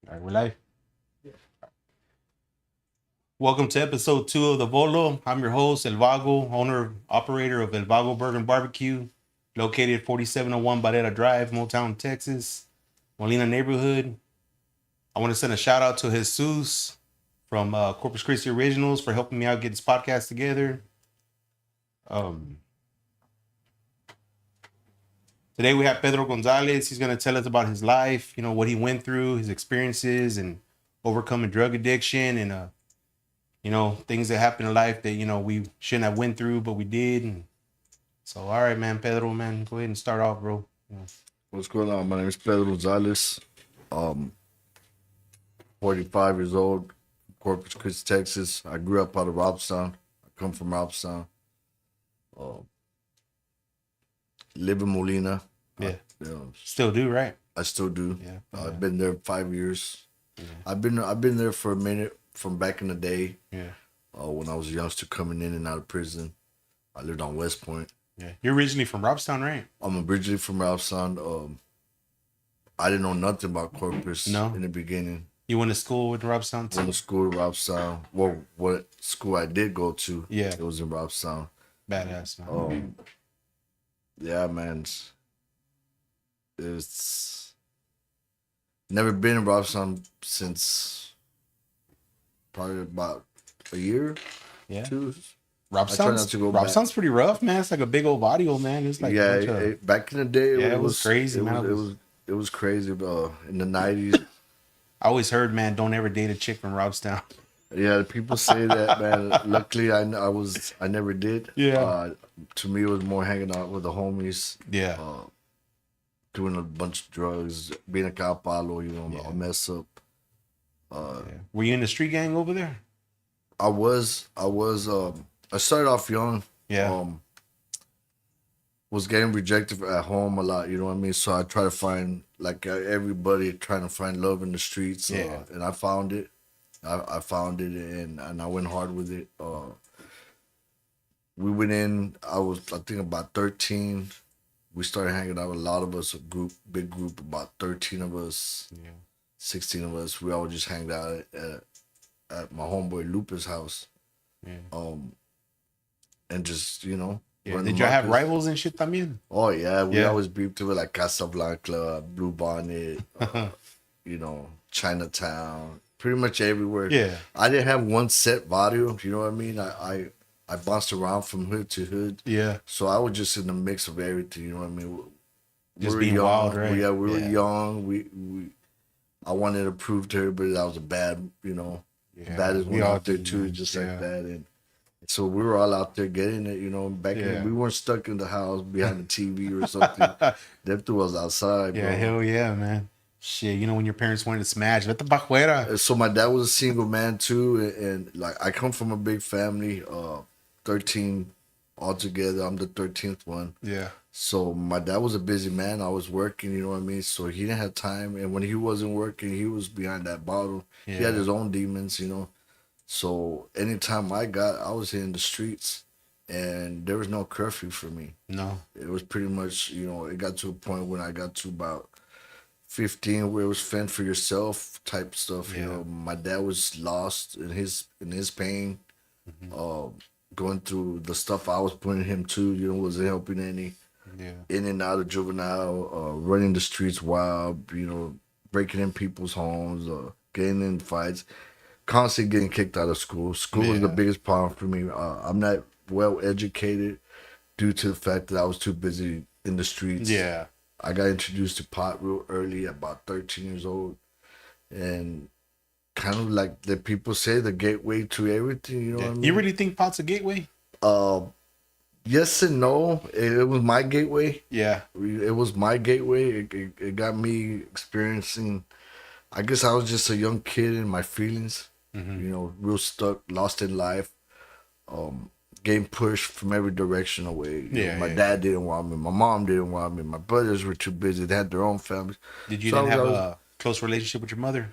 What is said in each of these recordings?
All right, we're live. Welcome to episode 2 of the Volo. I'm your host, El Vago, owner, operator of El Vago Burger and Barbecue, located 4701 Barrera Drive, Motown, Texas, Molina neighborhood. I want to send a shout out to Jesus from Corpus Christi Originals for helping me out get this podcast together. Um, Today we have Pedro Gonzalez. He's going to tell us about his life, what he went through, his experiences, and overcoming drug addiction and things that happen in life that, we shouldn't have went through, but we did. And so, all right, man, Pedro, man, go ahead and start off, bro. What's going on? My name is Pedro Gonzalez. Um, 45 years old, Corpus Christi, Texas. I grew up out of Robstown. I come from Robstown. Uh, Live in Molina. Yeah. I, Still do, right? I still do. Yeah. I've been there 5 years. Yeah. I've been there for a minute from back in the day. Yeah. When I was a youngster coming in and out of prison. I lived on West Point. Yeah. You're originally from Robstown, right? I'm originally from Robstown. I didn't know nothing about Corpus in the beginning. You went to school with Robstown too? Went to school in Robstown. Well, what school I did go to, Yeah. it was in Robstown. Badass, man. Yeah, man. It's never been in Robstown since probably about a year, Yeah. 2. Robstown's pretty rough, man. It's like a big old barrio, man. It's like back in the day, it was crazy, man. It was crazy, in the 90s. I always heard, man, don't ever date a chick from Robstown. Yeah, people say that, man. Luckily, I never did. Yeah. To me, it was more hanging out with the homies. Yeah. Doing a bunch of drugs, being a capalo, a mess up. Were you in the street gang over there? I was. I started off young. Yeah. Was getting rejected at home a lot, you know what I mean? So I try to find, like everybody, trying to find love in the streets. Yeah. And I found it. I found it, and I went hard with it. We went in, I think about 13. We started hanging out with a lot of us, big group, about 13 of us, 16 of us. We all just hanged out at my homeboy Lupe's house. Yeah. And just, Yeah. Did y'all have rivals and shit también? Oh, yeah. We always beeped to it like Casablanca, Blue Bonnet, Chinatown, pretty much everywhere. Yeah. I didn't have one set barrio, you know what I mean? I bounced around from hood to hood. Yeah. So I was just in the mix of everything, you know what I mean? Just being young, wild, right? We were young. I wanted to prove to everybody that I was a bad, baddest one out there too, just like that. And so we were all out there getting it, back then. We weren't stuck in the house behind the TV or something. Them two was outside, Yeah, bro. hell yeah, man. Shit, when your parents wanted to smash, vete pa' fuera. So my dad was a single man too, and like I come from a big family, 13 altogether. I'm the 13th one. Yeah. So my dad was a busy man. I was working, you know what I mean? So he didn't have time. And when he wasn't working, he was behind that bottle. Yeah. He had his own demons, So anytime I was hitting the streets, and there was no curfew for me. No. It was pretty much, it got to a point when I got to about 15 where it was fend for yourself type stuff. Yeah. My dad was lost in his pain. Going through the stuff I was putting him to, wasn't helping any. Yeah. In and out of juvenile, running the streets wild, breaking in people's homes, getting in fights, constantly getting kicked out of school. School is the biggest problem for me. I'm not well educated due to the fact that I was too busy in the streets. Yeah. I got introduced to pot real early, at about 13 years old, and kind of like the people say, the gateway to everything. You know what I mean? You really think pot's a gateway? Yes and no. It was my gateway. Yeah. It was my gateway. It got me experiencing. I guess I was just a young kid in my feelings. Real stuck, lost in life. Getting pushed from every direction away. My dad didn't want me. My mom didn't want me. My brothers were too busy. They had their own families. Did you have a close relationship with your mother?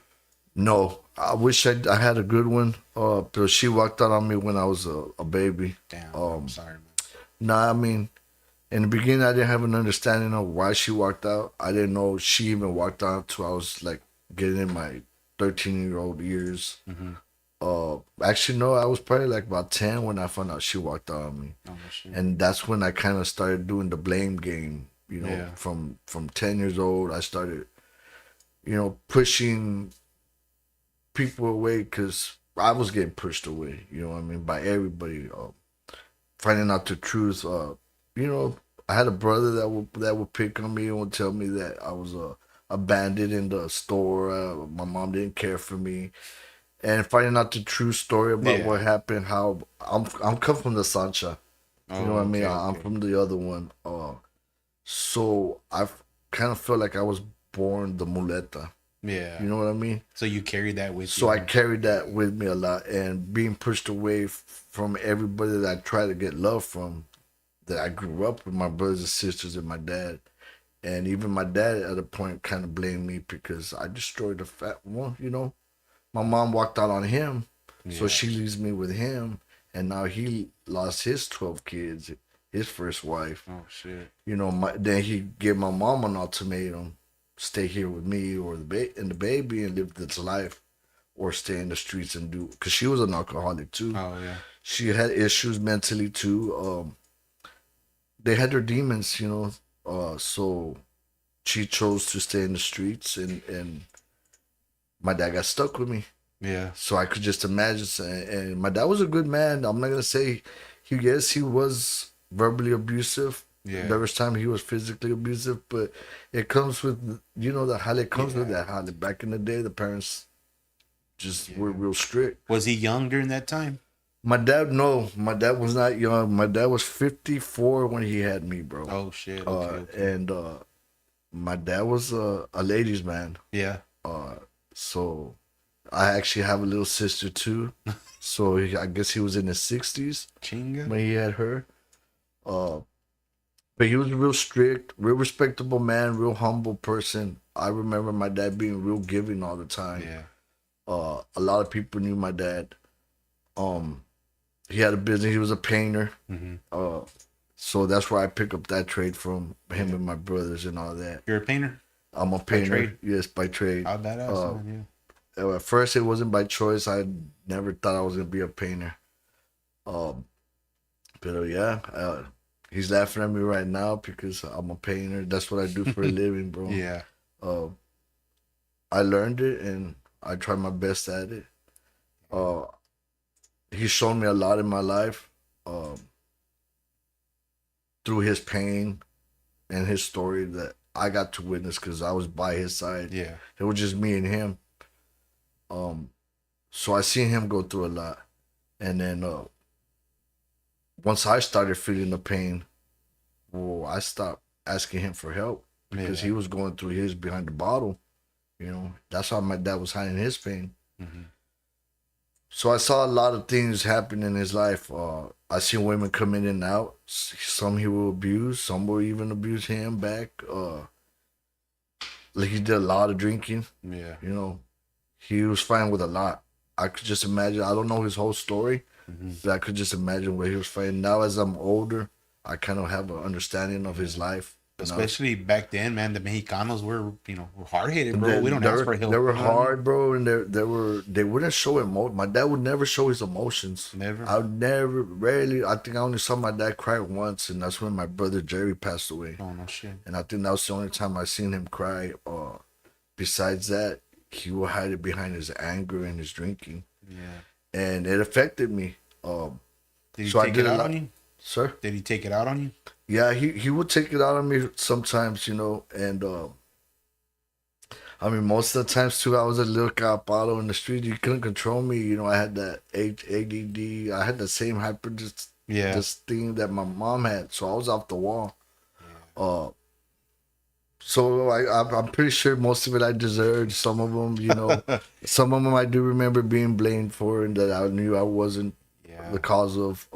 No. I wish I had a good one. But she walked out on me when I was a baby. Damn. I'm sorry, man. Nah, I mean, in the beginning, I didn't have an understanding of why she walked out. I didn't know she even walked out until I was like getting in my 13-year-old years. Mm-hmm. Actually, no, I was probably like about 10 when I found out she walked out on me. Oh shit. And that's when I kind of started doing the blame game. Yeah. From 10 years old, I started, pushing people away because I was getting pushed away. You know what I mean, by everybody. Finding out the truth. I had a brother that would pick on me and would tell me that I was a bandit in the store. My mom didn't care for me, and finding out the true story about Yeah. what happened. How I'm come from the Sancha. Oh, You know what I mean? okay, I'm okay. from the other one. So I kind of felt like I was born the muleta. Yeah. You know what I mean? So you carried that with So you. I carried that with me a lot, and being pushed away from everybody that I tried to get love from, that I grew up with my brothers and sisters and my dad. And even my dad at a point kind of blamed me because I destroyed the fat one, My mom walked out on him, so Yeah. she leaves me with him, and now he lost his 12 kids, his first wife. Oh shit. Then he gave my mom an ultimatum: stay here with me or the baby and live this life, or stay in the streets and do. Because she was an alcoholic too. Oh yeah. She had issues mentally too. They had their demons, so she chose to stay in the streets, and my dad got stuck with me. Yeah. So I could just imagine. And my dad was a good man. I'm not gonna say he was verbally abusive. Yeah. There was time he was physically abusive, but it comes with the how it comes with Yeah. that. How back in the day the parents just Yeah. were real strict. Was he young during that time? My dad, no, my dad was not young. My dad was 54 when he had me, bro. Oh shit. Okay. And my dad was a ladies' man. Yeah. So I actually have a little sister too. So I guess he was in his 60s Chinga. when he had her. But he was real strict, real respectable man, real humble person. I remember my dad being real giving all the time. Yeah. A lot of people knew my dad. He had a business. He was a painter. Mm-hmm. So that's where I pick up that trade from him Yeah. and my brothers and all that. You're a painter? I'm a painter. trade? Yes, by trade. How badass, man. At first, it wasn't by choice. I never thought I was gonna be a painter. But yeah, he's laughing at me right now because I'm a painter. That's what I do for a living, bro. Yeah. I learned it and I try my best at it. He's shown me a lot in my life through his pain and his story that I got to witness because I was by his side. Yeah. It was just me and him. So I seen him go through a lot. And then once I started feeling the pain, well, I stopped asking him for help because he was going through his behind the bottle. That's how my dad was hiding his pain. Mm-hmm. So I saw a lot of things happen in his life. I seen women come in and out. Some he will abuse. Some will even abuse him back. Like he did a lot of drinking. Yeah. He was fighting with a lot. I could just imagine. I don't know his whole story, Mm-hmm. but I could just imagine where he was fighting. Now, as I'm older, I kind of have an understanding of his life. Especially back then, man, the Mexicanos were hard headed, bro. We don't ask for help. They were you know what I mean? hard, bro, and they wouldn't show emotion. My dad would never show his emotions. Never. Rarely. I think I only saw my dad cry once, and that's when my brother Jerry passed away. Oh no shit. And I think that was the only time I seen him cry. Besides that, he would hide it behind his anger and his drinking. Yeah. And it affected me. Did he so I take did it a out lot- on you? Sir? Did he take it out on you? Yeah, he would take it out on me sometimes, and I mean, most of the times too, I was a little capado in the street. You couldn't control me. I had that ADD. I had the same this thing that my mom had, so I was off the wall. Yeah. So I'm pretty sure most of it I deserved. Some of them, some of them I do remember being blamed for, and that I knew I wasn't the cause of.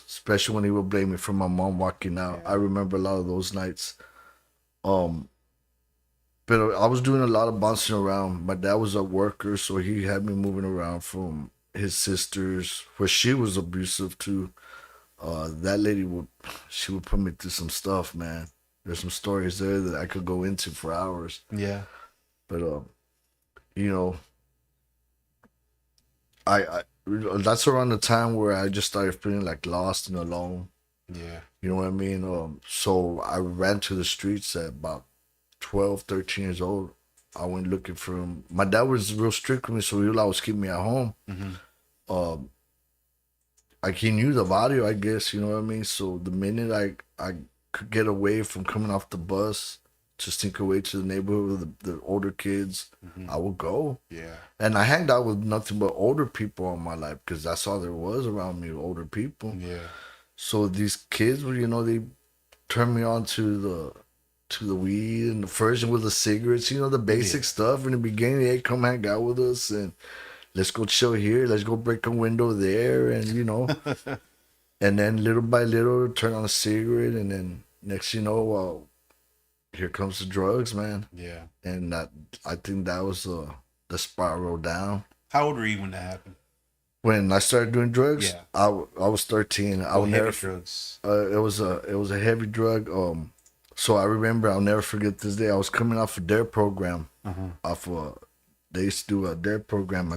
Especially when he would blame me for my mom walking out. Yeah. I remember a lot of those nights. But I was doing a lot of bouncing around. My dad was a worker, so he had me moving around from his sisters, where she was abusive too. That lady would put me through some stuff, man. There's some stories there that I could go into for hours. Yeah. But I that's around the time where I just started feeling like lost and alone. Yeah. You know what I mean? So I ran to the streets at about 12, 13 years old. I went looking for him. My dad was real strict with me, so he would always keep me at home. Mm-hmm. Um, like he knew the value, I guess. You know what I mean? So the minute I could get away from coming off the bus to sneak away to the neighborhood with the older kids, Mm-hmm. I would go. Yeah. And I hanged out with nothing but older people in my life because that's all there was around me, older people. Yeah. So these kids, you know, they turned me on to the weed, and the first was the cigarettes, you know, the basic Yeah. stuff. In the beginning, hey, come hang out with us and let's go chill here, let's go break a window there, and you know, and then little by little, turn on a cigarette, and then next you know, well, here comes the drugs, man. Yeah. And that I think that was the spiral down. How old were you when that happened? When I started doing drugs, Yeah. I was 13. I Oh, would heavy never. drugs. It was a heavy drug. So I remember I'll never forget this day. I was coming off a dare program. Uh-huh. Off they used to do a dare program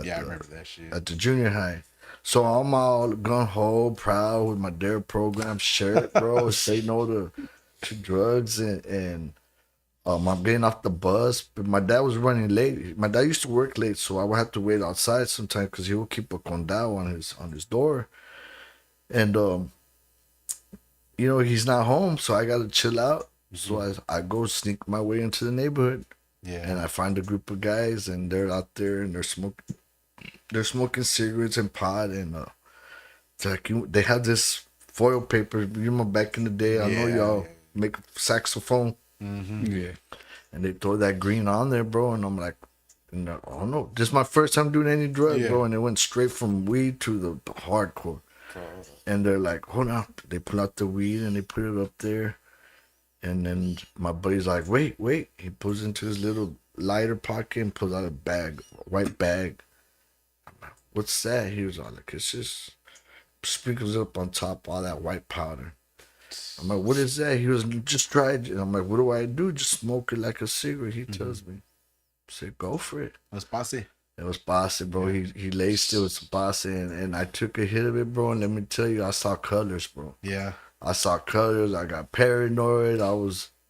Yeah, I remember that shit. at the junior high. So I'm all gun ho, proud with my dare program shirt, bro. Say no to drugs and I'm getting off the bus, but my dad was running late. My dad used to work late, so I would have to wait outside sometimes because he would keep a condado on his door. And you know, he's not home, so I gotta chill out. So I go sneak my way into the neighborhood, Yeah. and I find a group of guys, and they're out there, and they're smoking cigarettes and pot, and it's like they have this foil paper. You know, back in the day, I know Yeah, y'all yeah. make saxophone, Mm-hmm. Yeah. and they throw that green on there, bro, and I'm like, oh no, this is my first time doing any drug, Yeah. bro, and it went straight from weed to the hardcore. And they're like, hold on. They pull out the weed and they put it up there. And then my buddy's like, wait. He pulls into his little lighter pocket and pulls out a bag, a white bag. I'm like, what's that? He was all like, it's just sprinkles up on top all that white powder. I'm like, what is that? He was just try it. And I'm like, what do I do? Just smoke it like a cigarette. He tells me. I said, go for it. What's posse? It was bossy, bro. He laced it with bossy, and I took a hit of it, bro. And let me tell you, I saw colors, bro. Yeah. I saw colors. I got paranoid.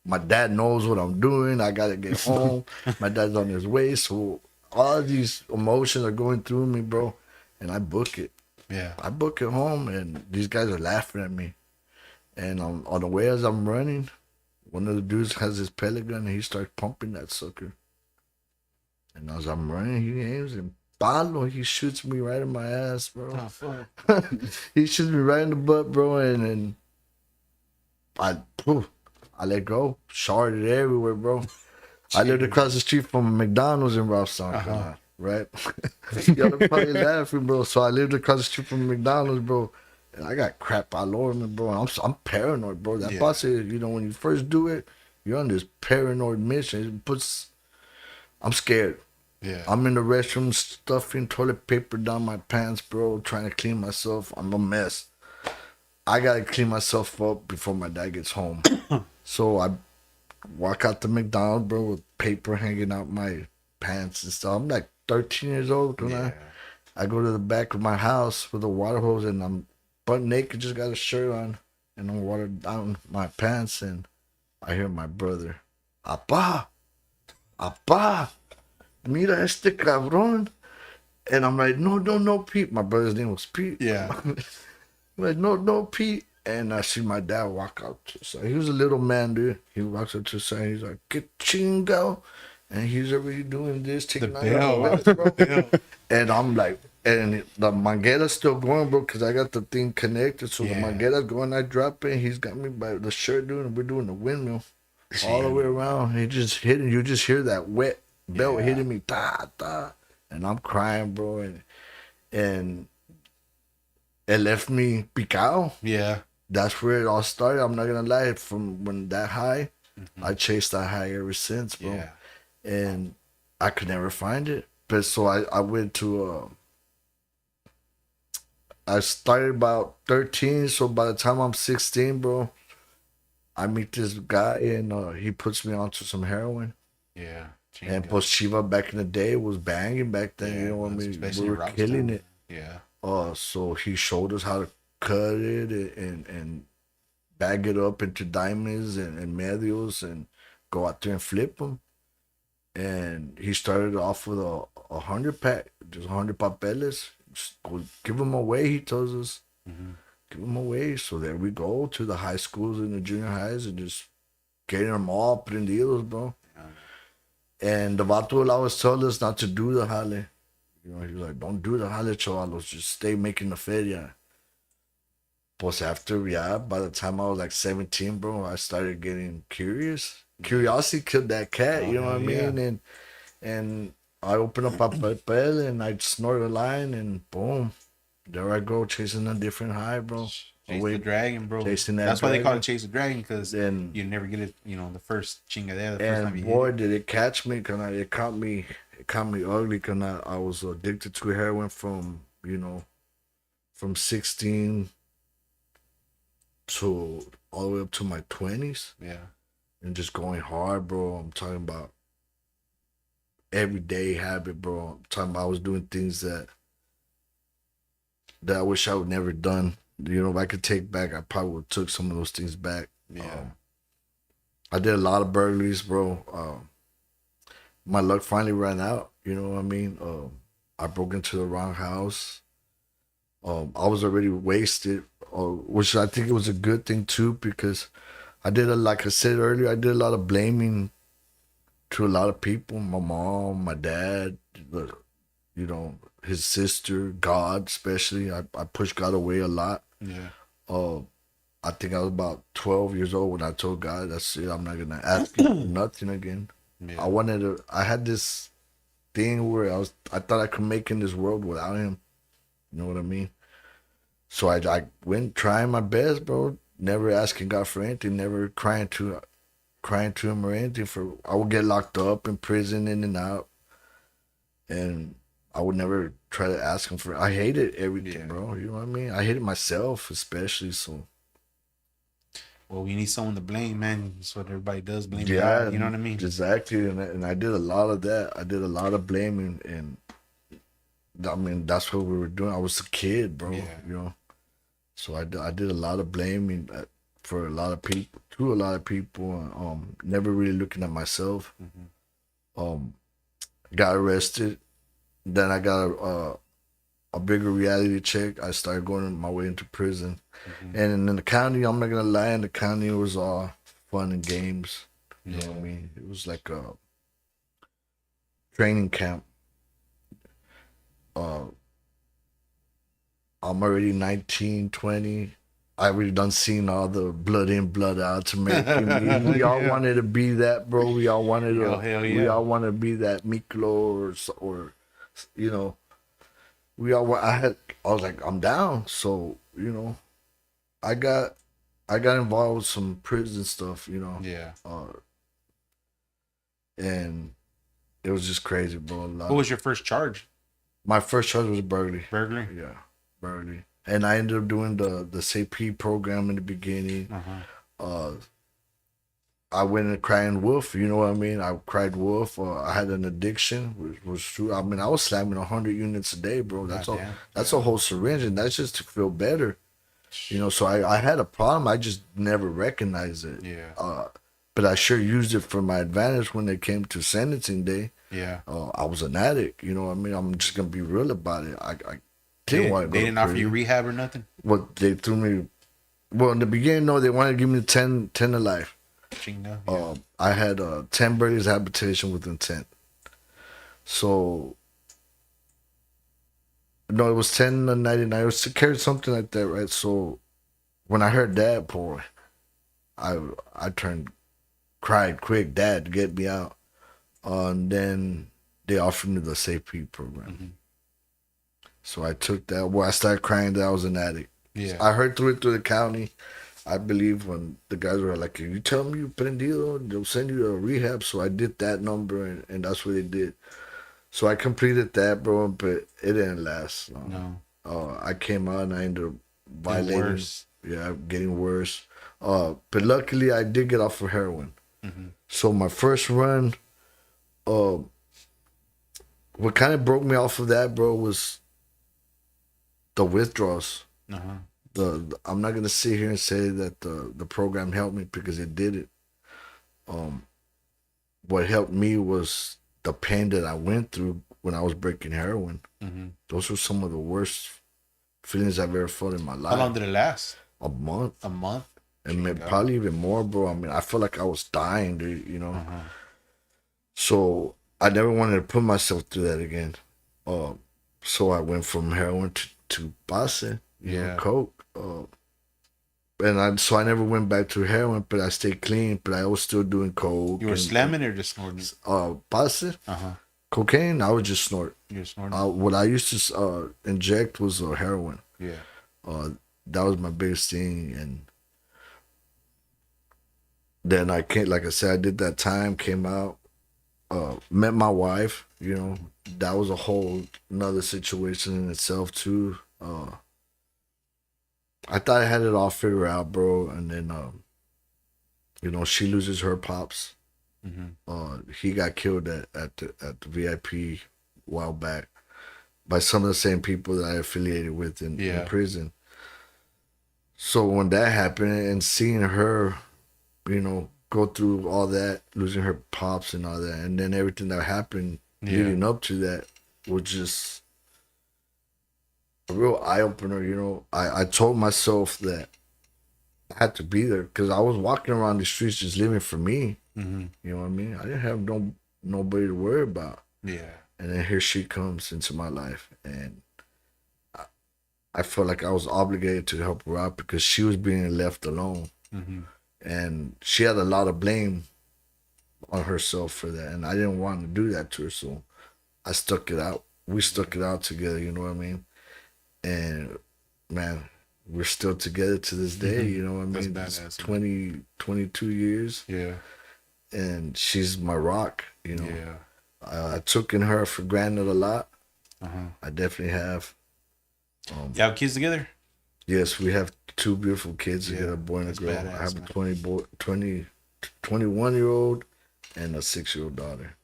My dad knows what I'm doing. I gotta get home. My dad's on his way, so all these emotions are going through me, bro. And I book it. Yeah. I book it home, and these guys are laughing at me. And on the way as I'm running, one of the dudes has his pellet gun, and he starts pumping that sucker. And as I'm running, he aims and palo, he shoots me right in my ass, bro. Oh, fuck. He shoots me right in the butt, bro, and I let go. Sharded everywhere, bro. I lived across the street from a McDonald's in Ralph, South Carolina, right? Y'all are probably laughing, bro. So I lived across the street from a McDonald's, bro. And I got crap all over me, bro. I'm paranoid, bro. That boss said, you know, when you first do it, you're on this paranoid mission. I'm scared. Yeah. I'm in the restroom stuffing toilet paper down my pants, bro, trying to clean myself. I'm a mess. I gotta clean myself up before my dad gets home. So I walk out to McDonald's, bro, with paper hanging out my pants and stuff. I'm like 13 years old when Yeah. I go to the back of my house with a water hose and I'm butt naked, just got a shirt on, and I'm watered down my pants, and I hear my brother, Apa, mira este cabrón. And I'm like, no, Pete. My brother's name was Pete. Yeah. I'm like, no, Pete. And I see my dad walk out to the side. He was a little man, dude. He walks up to the side. He's like, get chingo. And he's already doing this, taking out the belt, bro. And I'm like, and the manguera's still going, bro, because I got the thing connected. So the manguera's going, I drop it. He's got me by the shirt, dude, and we're doing the windmill all the way around. He just hitting, you just hear that wet belt hitting me, ta. And I'm crying, bro. And it left me picao. Yeah. That's where it all started. I'm not gonna lie. From when that high, I chased that high ever since, bro. Yeah. And I could never find it. But so I went to I started about 13. So by the time I'm 16, bro, I meet this guy and he puts me onto some heroin. Yeah. And plus Shiva back in the day was banging back then. You know what I mean? We were killing it. Yeah. So he showed us how to cut it and bag it up into diamonds and medios and go out there and flip them. And he started off with a 100 pack, just 100 papeles. Just go, give them away, he tells us. Give them away. So there we go to the high schools and the junior highs and just getting them all prendidos, bro. And the vato will always tell us not to do the jale. You know, he was like, don't do the jale, chavalos. Just stay making the feria. Plus after, yeah, by the time I was like 17, bro, I started getting curious. Curiosity killed that cat, you know what I mean? And I opened up a papel and I snort a line and boom, there I go chasing a different high, bro. Chase the dragon, bro. Chasing that That's why they call dragon. it chase the dragon, because you never get it, you know, the first chingadera, the first time you boy, hit it. did it catch me, cause it caught me ugly, cause I was addicted to heroin from 16 to all the way up to my 20s. Yeah. And just going hard, bro. I'm talking about everyday habit, bro. I'm talking about I was doing things that I wish I would never done. You know, if I could take back, I probably would took some of those things back. Yeah. I did a lot of burglaries, bro. My luck finally ran out. You know what I mean? I broke into the wrong house. I was already wasted, which I think it was a good thing too, because like I said earlier, I did a lot of blaming to a lot of people. My mom, my dad, his sister, God especially. I pushed God away a lot. Yeah. I think I was about 12 years old when I told God, that's it, I'm not going to ask you for nothing again. Yeah. I had this thing where I thought I could make in this world without him. You know what I mean? So I went trying my best, bro. Never asking God for anything, never crying to him or anything. I would get locked up in prison, in and out. And I would never try to ask him for. I hated everything, bro. You know what I mean? I hated myself, especially. So. Well, you need someone to blame, man. That's what everybody does. Blame God. You know what I mean? Exactly. And I did a lot of that. I did a lot of blaming, and I mean that's what we were doing. I was a kid, bro. Yeah. You know. So I did a lot of blaming for a lot of people, to a lot of people. Never really looking at myself. Got arrested. Then I got a bigger reality check. I started going my way into prison. And in the county, I'm not gonna lie, in the county it was all fun and games. You know what I mean? It was like a training camp. I'm already 19, 20. I already done seen all the blood in, blood out to make we all wanted to be that, bro. We all wanted to we all want to be that Miklo or you know. I was like, I'm down. So, you know, I got involved with some prison stuff, you know. Yeah. And it was just crazy, bro. What was your first charge? My first charge was burglary. Burglary? Yeah, burglary. And I ended up doing the CP program in the beginning. I went and crying wolf, you know what I mean? I cried wolf. I had an addiction, which was true. I mean, I was slamming 100 units a day, bro. That's all. That's a whole syringe, and that's just to feel better. You know, so I had a problem. I just never recognized it. Yeah. But I sure used it for my advantage when it came to sentencing day. Yeah. I was an addict, you know what I mean? I'm just gonna be real about it. I didn't want to go. They didn't offer you rehab or nothing? Well, they threw me. Well, in the beginning, no, they wanted to give me 10 to life. Yeah. I had 10 burglaries habitation with intent. So, no, it was 10 to 99. It was to carry something like that, right? So, when I heard that, boy, I cried quick, Dad, get me out. And then they offered me the safety program. So I took that. Well, I started crying that I was an addict. Yeah. I heard through the county. I believe when the guys were like, if you tell me you prendido, they'll send you to a rehab. So I did that number, and that's what they did. So I completed that, bro, but it didn't last long. No. I came out and I ended up violating. Yeah, getting worse. But luckily, I did get off of heroin. So my first run what kind of broke me off of that, bro, was the withdrawals. Uh-huh. I'm not gonna sit here and say that the program helped me, because it didn't. Um, what helped me was the pain that I went through when I was breaking heroin. Mm-hmm. Those were some of the worst feelings I've ever felt in my life. How long did it last? A month. A month? And probably even more, bro. I mean, I felt like I was dying, dude, you know. Uh-huh. So I never wanted to put myself through that again. So I went from heroin to base, you know, coke. So I never went back to heroin, but I stayed clean. But I was still doing coke. You were slamming or just snorting? Base, Uh-huh. cocaine. I would just snort. You were snorting? What I used to inject was heroin. Yeah. That was my biggest thing, and then I came, like I said, I did that time, came out, met my wife. You know, that was a whole another situation in itself too. I thought I had it all figured out, bro, and then you know, she loses her pops. Mm-hmm. He got killed at the VIP a while back by some of the same people that I affiliated with in prison. So when that happened, and seeing her, you know, go through all that, losing her pops and all that, and then everything that happened leading up to that was just a real eye opener. You know, I told myself that I had to be there, because I was walking around the streets just living for me. Mm-hmm. You know what I mean? I didn't have nobody to worry about. Yeah. And then here she comes into my life, and I felt like I was obligated to help her out, because she was being left alone. Mm-hmm. And she had a lot of blame on herself for that, and I didn't want to do that to her, so I stuck it out. We stuck it out together, you know what I mean? And man, we're still together to this day, you know what I mean? That's 22 years. Yeah. And she's my rock, you know. Yeah. I took in her for granted a lot. Uh-huh. I definitely have. You have kids together? Yes, we have two beautiful kids together, a boy and a girl. Badass, I have a 21-year-old and a 6-year-old daughter.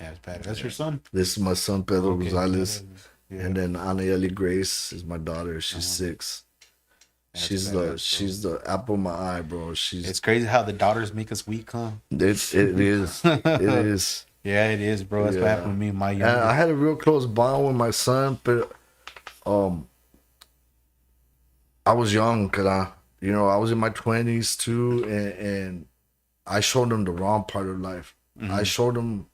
Yeah, it's badass. That's your son? This is my son, Pedro Gonzalez. Yeah. And then Anayeli Grace is my daughter. She's 6. That's she's the apple of my eye, bro. It's crazy how the daughters make us weak, huh? It is. It is. Yeah, it is, bro. That's what happened to me and my youngest. And I had a real close bond with my son, but I was young, cause I was in my 20s too, and I showed him the wrong part of life. Mm-hmm. I showed him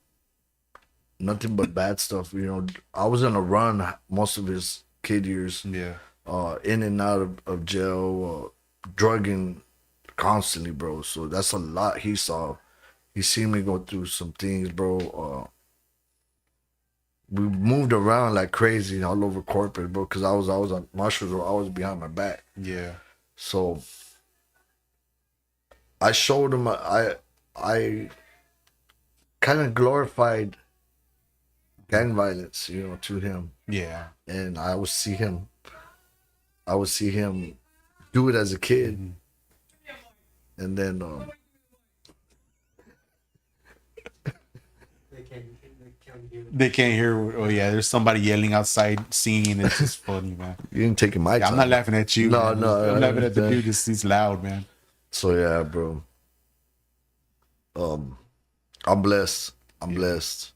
nothing but bad stuff. You know, I was on a run most of his kid years. Yeah. In and out of jail, drugging constantly, bro. So that's a lot he saw. He seen me go through some things, bro. We moved around like crazy all over corporate, bro, because I was on marshals were always behind my back. Yeah. So I showed him I kind of glorified gang violence, you know, to him. Yeah. And I would see him do it as a kid. Mm-hmm. And then they can't hear. Oh yeah, there's somebody yelling outside, singing. It's just funny, man. You ain't taking my time. I'm not laughing at you. No, man. no. I'm laughing at the dude. He's loud, man. So yeah, bro. I'm blessed. I'm blessed.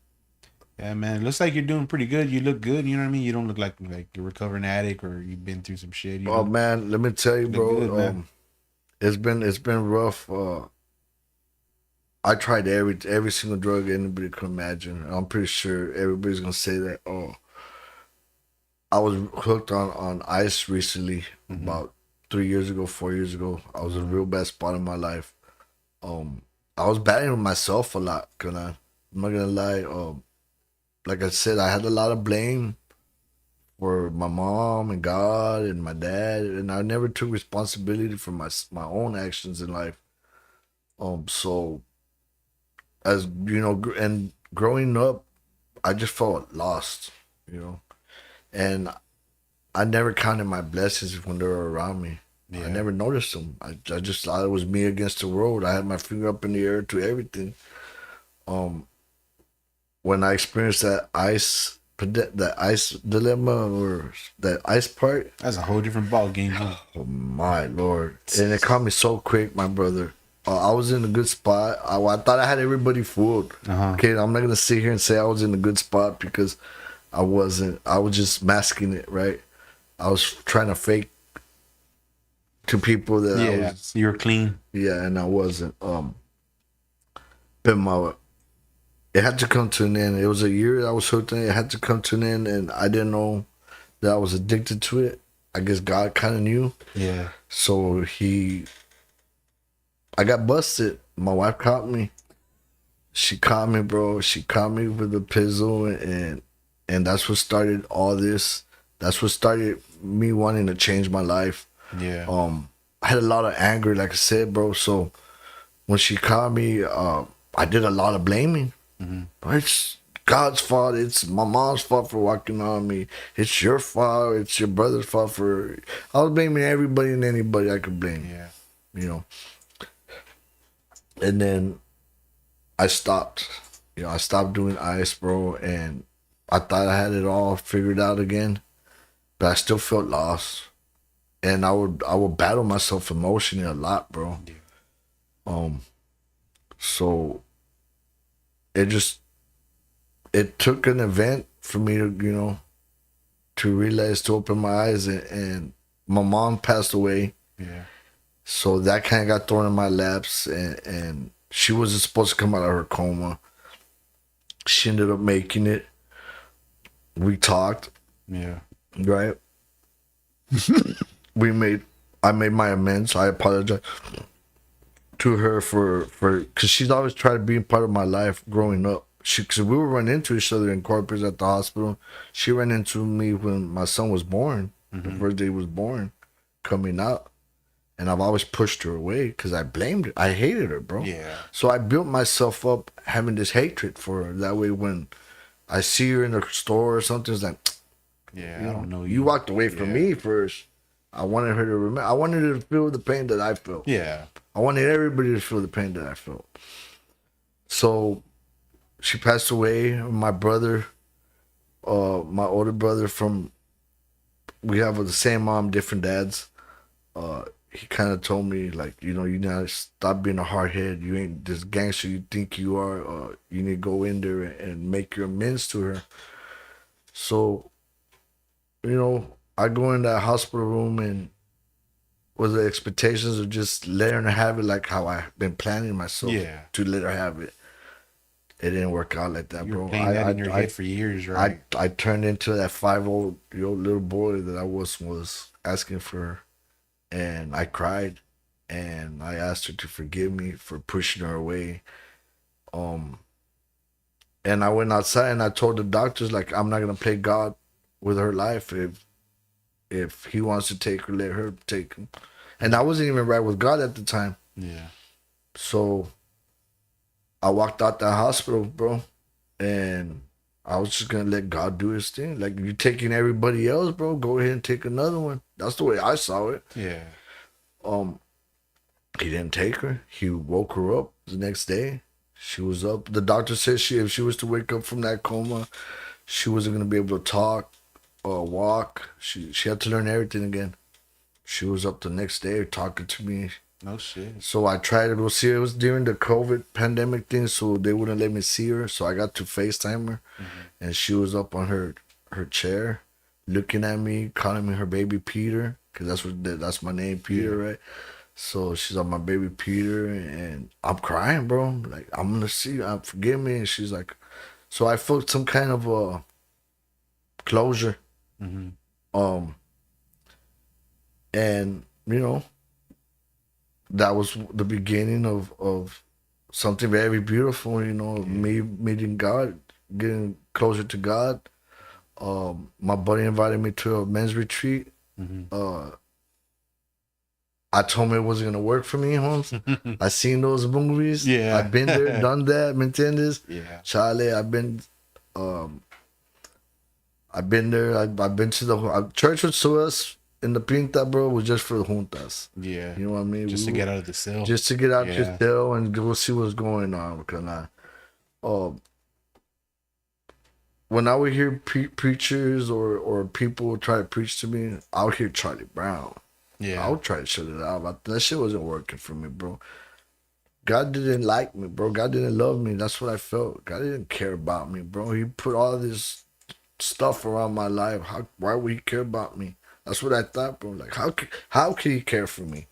Yeah, man. It looks like you're doing pretty good. You look good. You know what I mean? You don't look like you're a recovering addict or you've been through some shit. Oh man, let me tell you, bro. Good, it's been rough. I tried every single drug anybody could imagine. I'm pretty sure everybody's gonna say that. Oh, I was hooked on ice recently, about 3 years ago, 4 years ago. I was in a real bad spot in my life. I was battling with myself a lot. I'm not gonna lie. Like I said, I had a lot of blame for my mom and God and my dad, and I never took responsibility for my own actions in life. So as you know, and growing up, I just felt lost, you know, and I never counted my blessings when they were around me. Yeah. I never noticed them. I just thought it was me against the world. I had my finger up in the air to everything. when I experienced that ice dilemma or that ice part, That's a whole different ball game, huh? oh my lord! And it caught me so quick, my brother. I was in a good spot. I thought I had everybody fooled. Uh-huh. Okay, I'm not gonna sit here and say I was in a good spot because I wasn't. I was just masking it, right? I was trying to fake to people that I Yeah, was. you're clean. Yeah, and I wasn't. But it had to come to an end. It was a year I was hooked on it. It had to come to an end, and I didn't know that I was addicted to it. I guess God kind of knew. Yeah. So I got busted. My wife caught me. She caught me, bro. She caught me with a pistol, and that's what started all this. That's what started me wanting to change my life. Yeah. I had a lot of anger, like I said, bro. So when she caught me, I did a lot of blaming. It's God's fault. It's my mom's fault for walking on me. It's your fault. It's your brother's fault for. I was blaming everybody and anybody I could blame. Yeah. You know. And then I stopped. I stopped doing ice, bro, and I thought I had it all figured out again, but I still felt lost. And I would battle myself emotionally a lot, bro. Yeah. So it took an event for me to realize, to open my eyes, and my mom passed away. Yeah. So that kind of got thrown in my laps, and she wasn't supposed to come out of her coma. She ended up making it. We talked, Yeah. right? I made my amends. I apologize to her for because she's always tried to be a part of my life growing up. Because we would run into each other in corpus at the hospital. She ran into me when my son was born, the first day he was born, coming out. And I've always pushed her away because I blamed her. I hated her, bro. Yeah. So I built myself up having this hatred for her. That way when I see her in the store or something, it's like, Yeah. I don't know you walked away from me first. I wanted her to remember. I wanted her to feel the pain that I felt. Yeah. I wanted everybody to feel the pain that I felt. So she passed away. My brother, my older brother we have the same mom, different dads. He kind of told me, like, you need to stop being a hardhead. You ain't this gangster you think you are. You need to go in there and make your amends to her. So, I go in that hospital room and with the expectations of just letting her have it like how I've been planning myself to let her have it. It didn't work out like that, You were bro. playing that in your head for years, right? I turned into that 5-year-old little boy that I was asking for her. And I cried, and I asked her to forgive me for pushing her away. And I went outside and I told the doctors, like, I'm not gonna play God with her life. If he wants to take her, let her take him. And I wasn't even right with God at the time. Yeah. So I walked out that hospital, bro, and I was just gonna let God do his thing. Like, you taking everybody else, bro, go ahead and take another one. That's the way I saw it. Yeah. He didn't take her. He woke her up the next day. She was up. The doctor said if she was to wake up from that coma, she wasn't gonna be able to talk or walk. She had to learn everything again. She was up the next day talking to me. No shit. So I tried to go see her. It was during the COVID pandemic thing, so they wouldn't let me see her. So I got to FaceTime her, and she was up on her chair, looking at me, calling me her baby Peter, because that's my name, Peter, right? So she's on my baby Peter, and I'm crying, bro. Like, I'm gonna see you. Forgive me. And she's like, so I felt some kind of closure. And that was the beginning of something very beautiful. Me meeting God, getting closer to God. My buddy invited me to a men's retreat. I told him it wasn't gonna work for me, Holmes. I seen those movies. Yeah. I've been there, done that. ¿Me entiendes? Yeah. Charlie, I've been there. I've been to the church with us in the Pinta, bro, was just for the juntas. Yeah. You know what I mean? Just to get out of the cell. Just to get out your cell and go see what's going on. Because when I would hear preachers or people try to preach to me, I would hear Charlie Brown. I Yeah. would try to shut it out, but that shit wasn't working for me, bro. God didn't like me, bro. God didn't love me. That's what I felt. God didn't care about me, bro. He put all this stuff around my life. Why would he care about me? That's what I thought, bro. Like, how could he care for me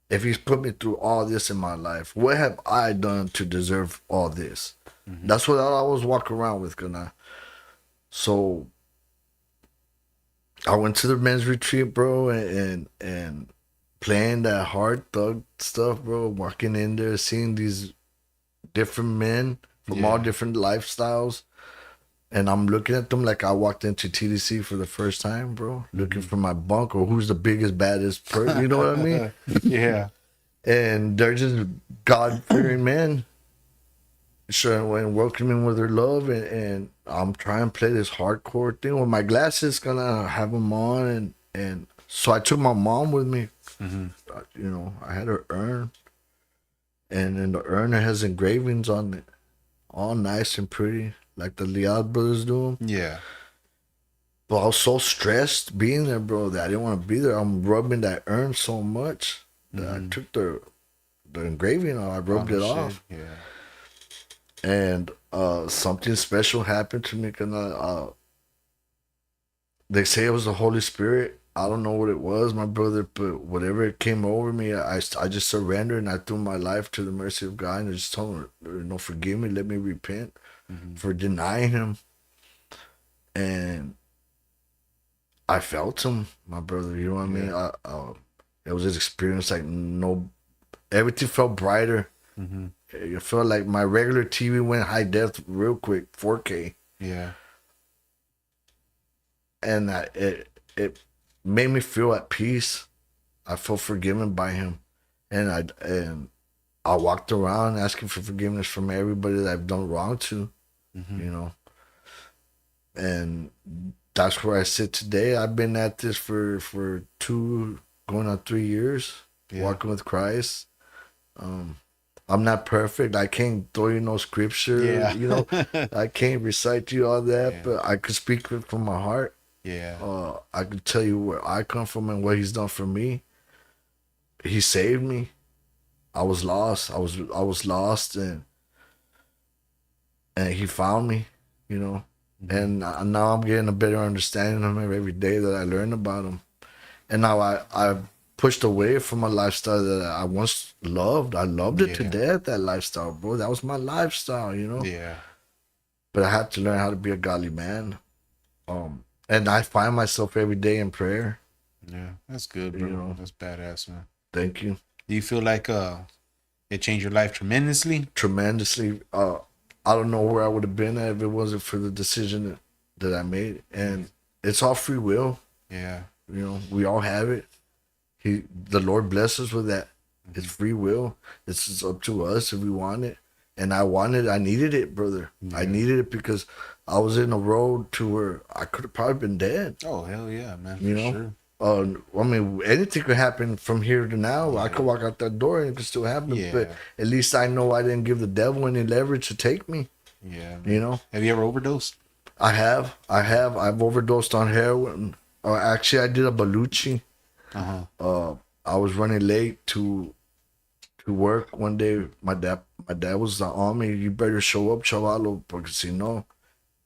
if he's put me through all this in my life? What have I done to deserve all this? That's what I always walk around with, gonna. So I went to the men's retreat, bro, and playing that hard thug stuff, bro. Walking in there, seeing these different men from all different lifestyles. And I'm looking at them like I walked into TDC for the first time, bro. Looking for my bunk or who's the biggest, baddest person. You know what I mean? Yeah. And they're just God-fearing men. Sure, and welcoming with their love. And I'm trying to play this hardcore thing with my glasses, gonna have them on. And so I took my mom with me. You know, I had her urn. And in the urn, it has engravings on it. All nice and pretty, like the Liad brothers do them. Yeah. But I was so stressed being there, bro, that I didn't want to be there. I'm rubbing that urn so much that I took the engraving off. I rubbed it off. Yeah. And something special happened to me. They say it was the Holy Spirit. I don't know what it was, my brother, but whatever it came over me, I just surrendered and I threw my life to the mercy of God and I just told him, you know, forgive me, let me repent for denying him. And I felt him, my brother, you know what I mean? It was this experience like everything felt brighter. It felt like my regular TV went high def real quick, 4K. Yeah. And it made me feel at peace. I felt forgiven by him, and I walked around asking for forgiveness from everybody that I've done wrong to, you know. And that's where I sit today. I've been at this for going on 3 years, walking with Christ. I'm not perfect. I can't throw you no scripture, you know. I can't recite to you all that, but I could speak it from my heart. Yeah. I could tell you where I come from and what he's done for me. He saved me. I was lost. I was lost, and he found me, you know. And now I'm getting a better understanding of him every day that I learn about him. And now I pushed away from a lifestyle that I once loved. I loved it to death, that lifestyle, bro. That was my lifestyle, you know. Yeah. But I had to learn how to be a godly man. And I find myself every day in prayer. Yeah, that's good, bro. You know. That's badass, man. Thank you. Do you feel like it changed your life tremendously? Tremendously. I don't know where I would have been at if it wasn't for the decision that I made. And it's all free will. Yeah. You know, we all have it. The Lord bless us with that. It's free will. It's up to us if we want it. And I needed it, brother. Yeah. I needed it because I was in a road to where I could have probably been dead. Oh, hell yeah, man. You know? Sure. I mean, anything could happen from here to now. I could walk out that door and it could still happen. Yeah. But at least I know I didn't give the devil any leverage to take me. Yeah. Man. You know? Have you ever overdosed? I have. I've overdosed on heroin. Actually, I did a baluchi. I was running late to work one day. My dad was on me. You better show up, chavalo, porque si no.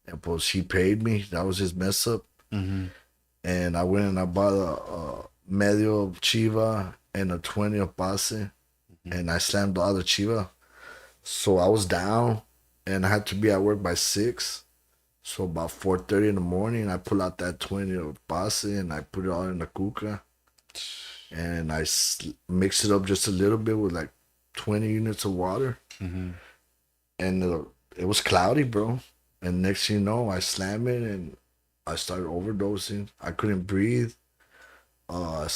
And pues he paid me. That was his mess up. And I went and I bought a medio of chiva and a 20 of pase. And I slammed all the chiva. So I was down and I had to be at work by 6. So about 4:30 in the morning, I pull out that 20 of pase and I put it all in the cuca. And I mix it up just a little bit with like 20 units of water. And it was cloudy, bro. And next thing you know, I slammed it and I started overdosing. I couldn't breathe. I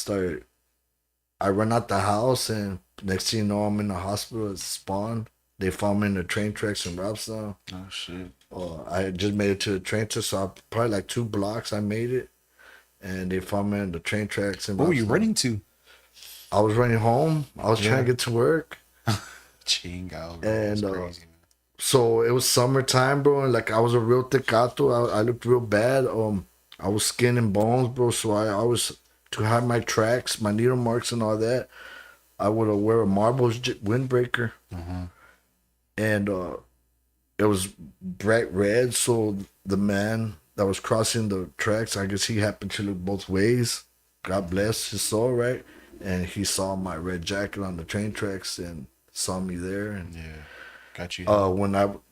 ran out the house and next thing you know, I'm in the hospital at Spawn. They found me in the train tracks in Robstown. Oh, shit. I had just made it to the train tracks, so probably like 2 blocks I made it. And they found me in the train tracks in Robstown. What were you running to? I was running home. I was trying to get to work. Chingao, and crazy, man. So it was summertime, bro, and like I was a real tecato. I looked real bad. I was skin and bones, bro. So I was to hide my tracks, my needle marks, and all that. I would wear a Marbles windbreaker, and it was bright red. So the man that was crossing the tracks, I guess he happened to look both ways. God bless his soul, right? And he saw my red jacket on the train tracks and saw me there. And Yeah. Got you. when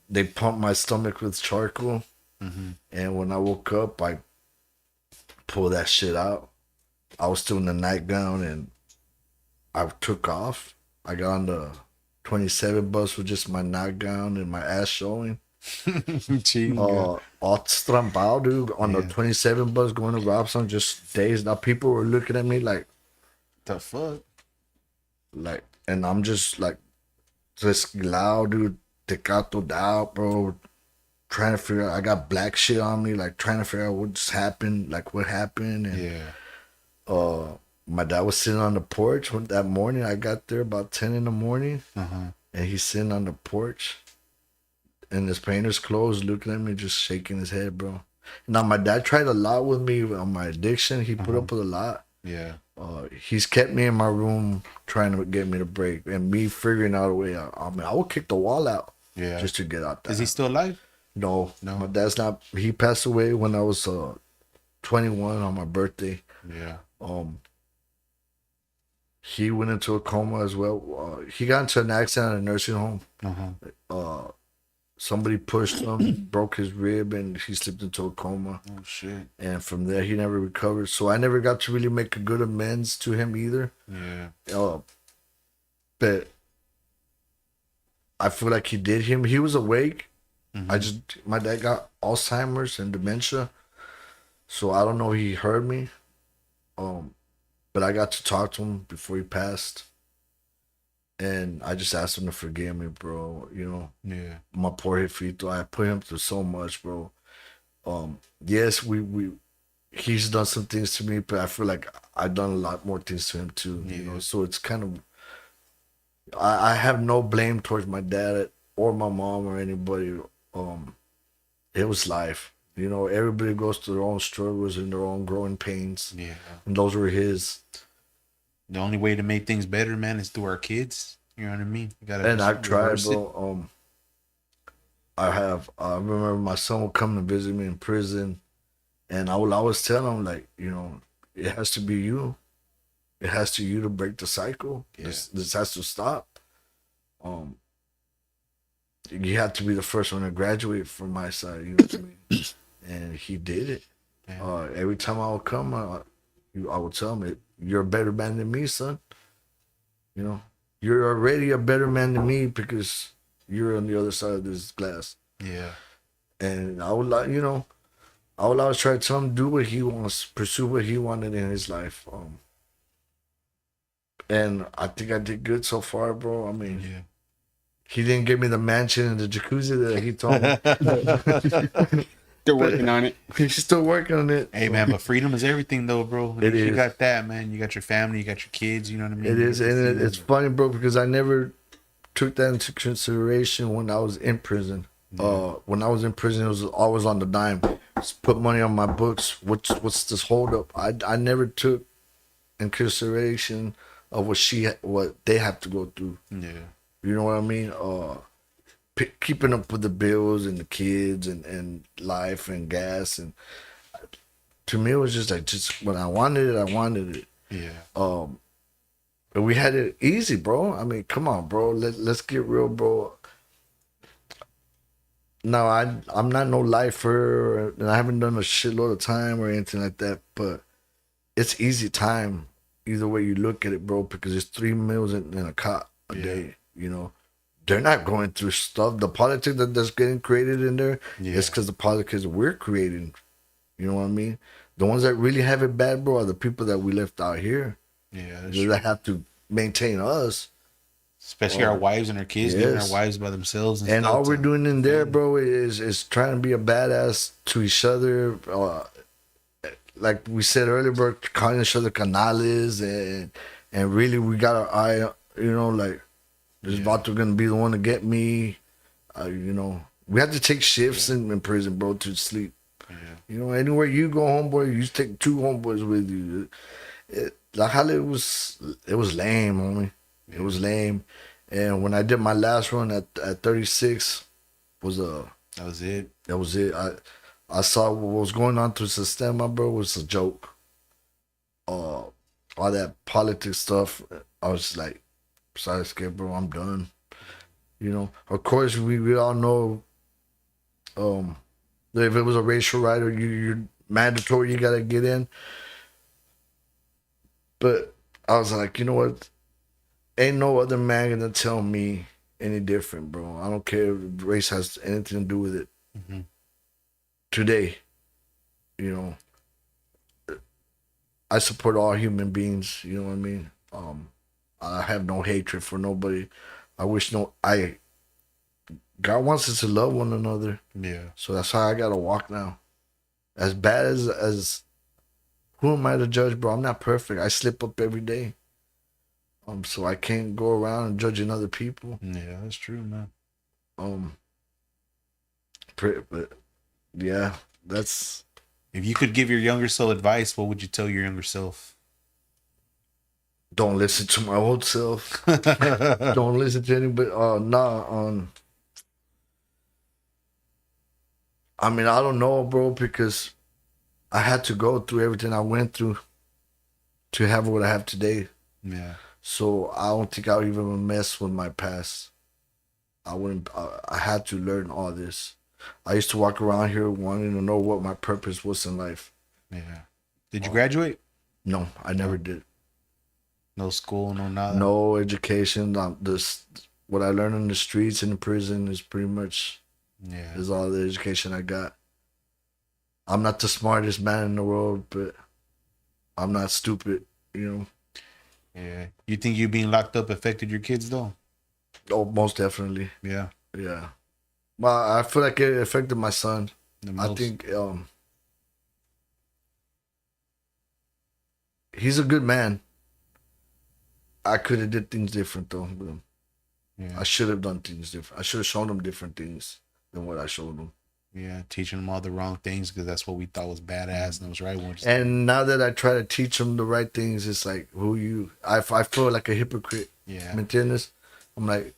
they pumped my stomach with charcoal, and when I woke up, I pulled that shit out. I was still in the nightgown, and I took off. I got on the 27 bus with just my nightgown and my ass showing. Chinga. All strampado, dude, on the Yeah. 27 bus going to Robson, just dazed. Now people were looking at me The fuck? and I'm just like, just loud, dude, tecatoed out, bro. Trying to figure out, I got black shit on me, like trying to figure out what just happened, like what happened. And Yeah. my dad was sitting on the porch that morning. I got there about 10 in the morning, and he's sitting on the porch in his painter's clothes, looking at me, just shaking his head, bro. Now, my dad tried a lot with me on my addiction. He put up with a lot. Yeah. He's kept me in my room trying to get me to break, and me figuring out a way out. I mean, I would kick the wall out Yeah. just to get out there. Is he still alive? No, No. my dad's not. He passed away when I was 21 on my birthday. Yeah. He went into a coma as well. He got into an accident at a nursing home. Somebody pushed him, broke his rib, and he slipped into a coma. Oh shit. And from there, he never recovered. So I never got to really make a good amends to him either. Yeah. But I feel like he did him. He was awake. My dad got Alzheimer's and dementia. So I don't know if he heard me. But I got to talk to him before he passed. And I just asked him to forgive me, bro. You know, Yeah. my poor Jefito. I put him through so much, bro. Yes, he's done some things to me, but I feel like I've done a lot more things to him too. You know, so it's kind of I have no blame towards my dad or my mom or anybody. It was life. You know, everybody goes through their own struggles and their own growing pains. Yeah. And those were his. The only way to make things better, man, is through our kids. You know what I mean? You gotta. And I've tried, reverse it. bro. I remember my son would come to visit me in prison, and I would always tell him, like, you know, it has to be you. It has to you to break the cycle. Yeah. This has to stop. You have to be the first one to graduate from my side. You know what I mean? And he did it. Yeah. Every time I would come, I would tell him, "You're a better man than me, son. You know, you're already a better man than me because you're on the other side of this glass." Yeah. And I would like, you know, I would always try to tell him do what he wants, pursue what he wanted in his life. And I think I did good so far, bro. I mean, Yeah. he didn't give me the mansion and the jacuzzi that he told me. Still working on it. He's still working on it. Hey man, but freedom is everything though, bro. It You is. got that, man. You got your family, you got your kids, you know what I mean? It is, and it's funny, bro, because I never took that into consideration when I was in prison. When I was in prison, it was always on the dime. Just put money on my books. What's this hold up? I never took in consideration of what they have to go through. Yeah. You know what I mean? Keeping up with the bills and the kids and life and gas, and to me it was just like, just when I wanted it. Yeah. But we had it easy, bro. I mean, come on, bro. Let's get real, bro. No, I'm not no lifer, and I haven't done a shitload of time or anything like that. But it's easy time, either way you look at it, bro. Because it's 3 meals in a cot a day. You know, they're not going through stuff. The politics that's getting created in there is because the politics we're creating. You know what I mean? The ones that really have it bad, bro, are the people that we left out here. Yeah. That have to maintain us. Especially our wives and our kids, leaving our wives by themselves. And all we're doing in there, bro, is trying to be a badass to each other. Like we said earlier, bro, calling each other canales, and really we got our eye, you know, like this Vato gonna be the one to get me, You know, we had to take shifts in prison, bro, to sleep. Yeah. You know, anywhere you go, homeboy, you take two homeboys with you. Like how it was lame, homie. It was lame. And when I did my last run at 36, was That was it. that was it. I saw what was going on to Sistema, bro, was a joke. All that politics stuff. I was like, sorry, scared, bro. I'm done. You know, of course, we all know, that if it was a racial riot, you're mandatory. You gotta get in. But I was like, you know what? Ain't no other man gonna tell me any different, bro. I don't care if race has anything to do with it. Mm-hmm. Today, you know, I support all human beings. You know what I mean? I have no hatred for nobody. I wish no. God wants us to love one another. Yeah. So that's how I gotta walk now. As bad as who am I to judge, bro? I'm not perfect. I slip up every day. So I can't go around and judging other people. Yeah, that's true, man. But yeah, that's. If you could give your younger self advice, what would you tell your younger self? Don't listen to my old self. Don't listen to anybody. I mean, I don't know, bro, because I had to go through everything I went through to have what I have today. Yeah. So I don't think I would even mess with my past. I wouldn't. I had to learn all this. I used to walk around here wanting to know what my purpose was in life. Yeah. Did you graduate? No, I never did. No school, no nada. No education. What I learned in the streets and in prison is pretty much is all the education I got. I'm not the smartest man in the world, but I'm not stupid, you know. Yeah. You think you being locked up affected your kids though? Oh, most definitely. Yeah. Yeah. Well, I feel like it affected my son. I think he's a good man. I could have did things different though with him. Yeah. I should have done things different. I should have shown him different things than what I showed him. Yeah, teaching them all the wrong things because that's what we thought was badass and it was right ones. And now that I try to teach him the right things, it's like, who you? I feel like a hypocrite. Yeah. ¿Me entiendes? I'm like,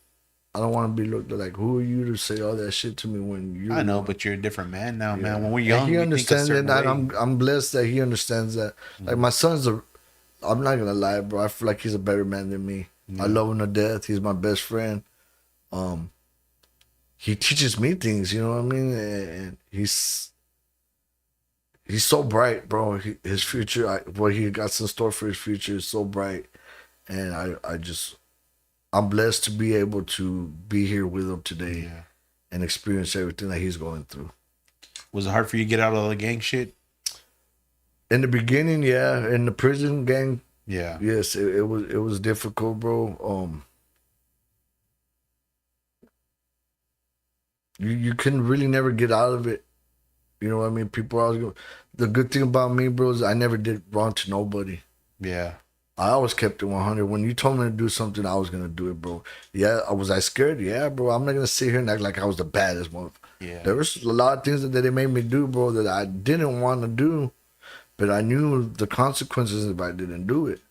I don't want to be looked like, who are you to say all that shit to me when you? I know, but you're a different man now, man. When we're young, and he understands it. I'm blessed that he understands that. Like my son's I'm not gonna lie, bro. I feel like he's a better man than me. I love him to death. He's my best friend. He teaches me things, you know what I mean? And he's so bright, bro. His future, what he got in store for his future is so bright. And I'm blessed to be able to be here with him today and experience everything that he's going through. Was it hard for you to get out of the gang shit? In the beginning, yeah. In the prison gang, yeah. Yes, it was difficult, bro. You couldn't really never get out of it. You know what I mean? People always go. The good thing about me, bro, is I never did wrong to nobody. Yeah. I always kept it 100. When you told me to do something, I was gonna do it, bro. Yeah, was I scared? Yeah, bro. I'm not gonna sit here and act like I was the baddest one. Yeah. There was a lot of things that they made me do, bro, that I didn't want to do, but I knew the consequences if I didn't do it.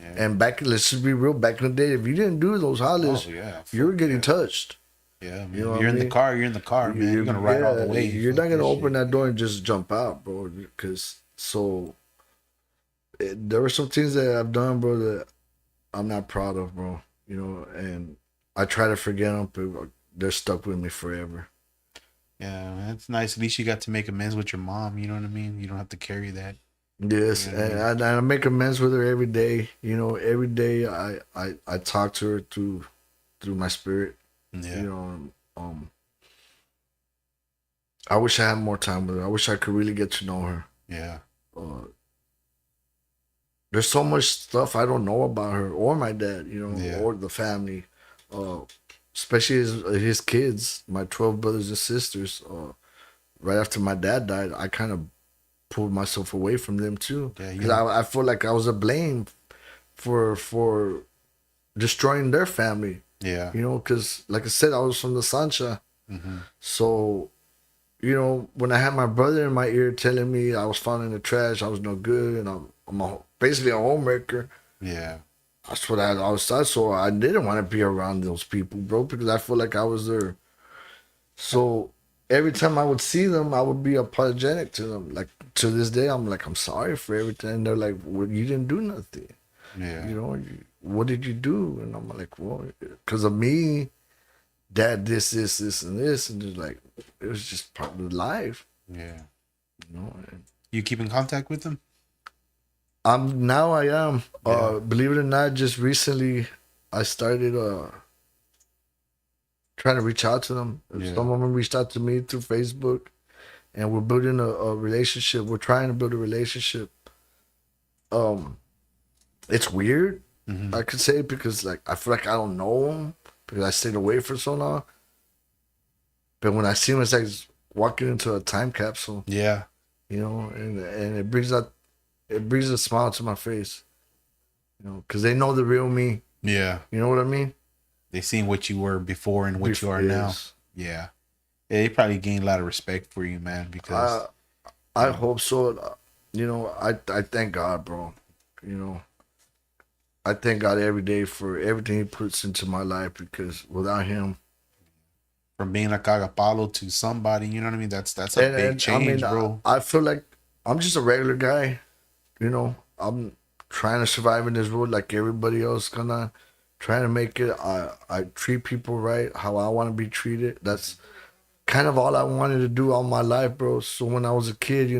Yeah. And let's just be real. Back in the day, if you didn't do those hollers, you were getting touched. Yeah, man. You know you're in the car. You're in the car, man. You're gonna ride all the way. You're not gonna open that door and just jump out, bro. Because there were some things that I've done, bro, that I'm not proud of, bro. You know, and I try to forget them, but they're stuck with me forever. Yeah, man, it's nice. At least you got to make amends with your mom. You know what I mean? You don't have to carry that. Yes, and I make amends with her every day. You know, every day I talk to her through my spirit. Yeah. You know, I wish I had more time with her. I wish I could really get to know her. Yeah. There's so much stuff I don't know about her or my dad, you know, or the family, especially his kids, my 12 brothers and sisters. Right after my dad died, I kind of pulled myself away from them too, because I feel like I was to blame for destroying their family. Yeah, you know, because like I said, I was from the Sancha. Mm-hmm. So, when I had my brother in my ear telling me I was found in the trash, I was no good, and I'm basically a homewrecker. Yeah. That's what I was taught. So I didn't want to be around those people, bro, because I feel like I was there. So every time I would see them, I would be apologetic to them. Like to this day, I'm like, I'm sorry for everything. And they're like, well, you didn't do nothing. Yeah. What did you do? And I'm like, well, because of me, dad, this, and this. And just like, it was just part of life, Yeah. And You keep in contact with them? now I am. Yeah. Believe it or not, just recently I started trying to reach out to them. Yeah. Some of them reached out to me through Facebook, and we're building a relationship. We're trying to build a relationship. It's weird, Mm-hmm. I could say, because like I feel like I don't know them because I stayed away for so long. But when I see them, it's like walking into a time capsule, Yeah. and it brings a smile to my face, because they know the real me. Yeah. You know what I mean? They seen what you were before and what you are now. Yes. Yeah. Yeah, they probably gained a lot of respect for you, man, because I hope so. I thank God, bro. I thank God every day for everything He puts into my life, because without Him, from being a cagapalo to somebody, you know what I mean? That's a big change, bro. I feel like I'm just a regular guy. I'm trying to survive in this world like everybody else gonna, trying to make it. I treat people right how I want to be treated. That's kind of all I wanted to do all my life, bro. So when I was a kid,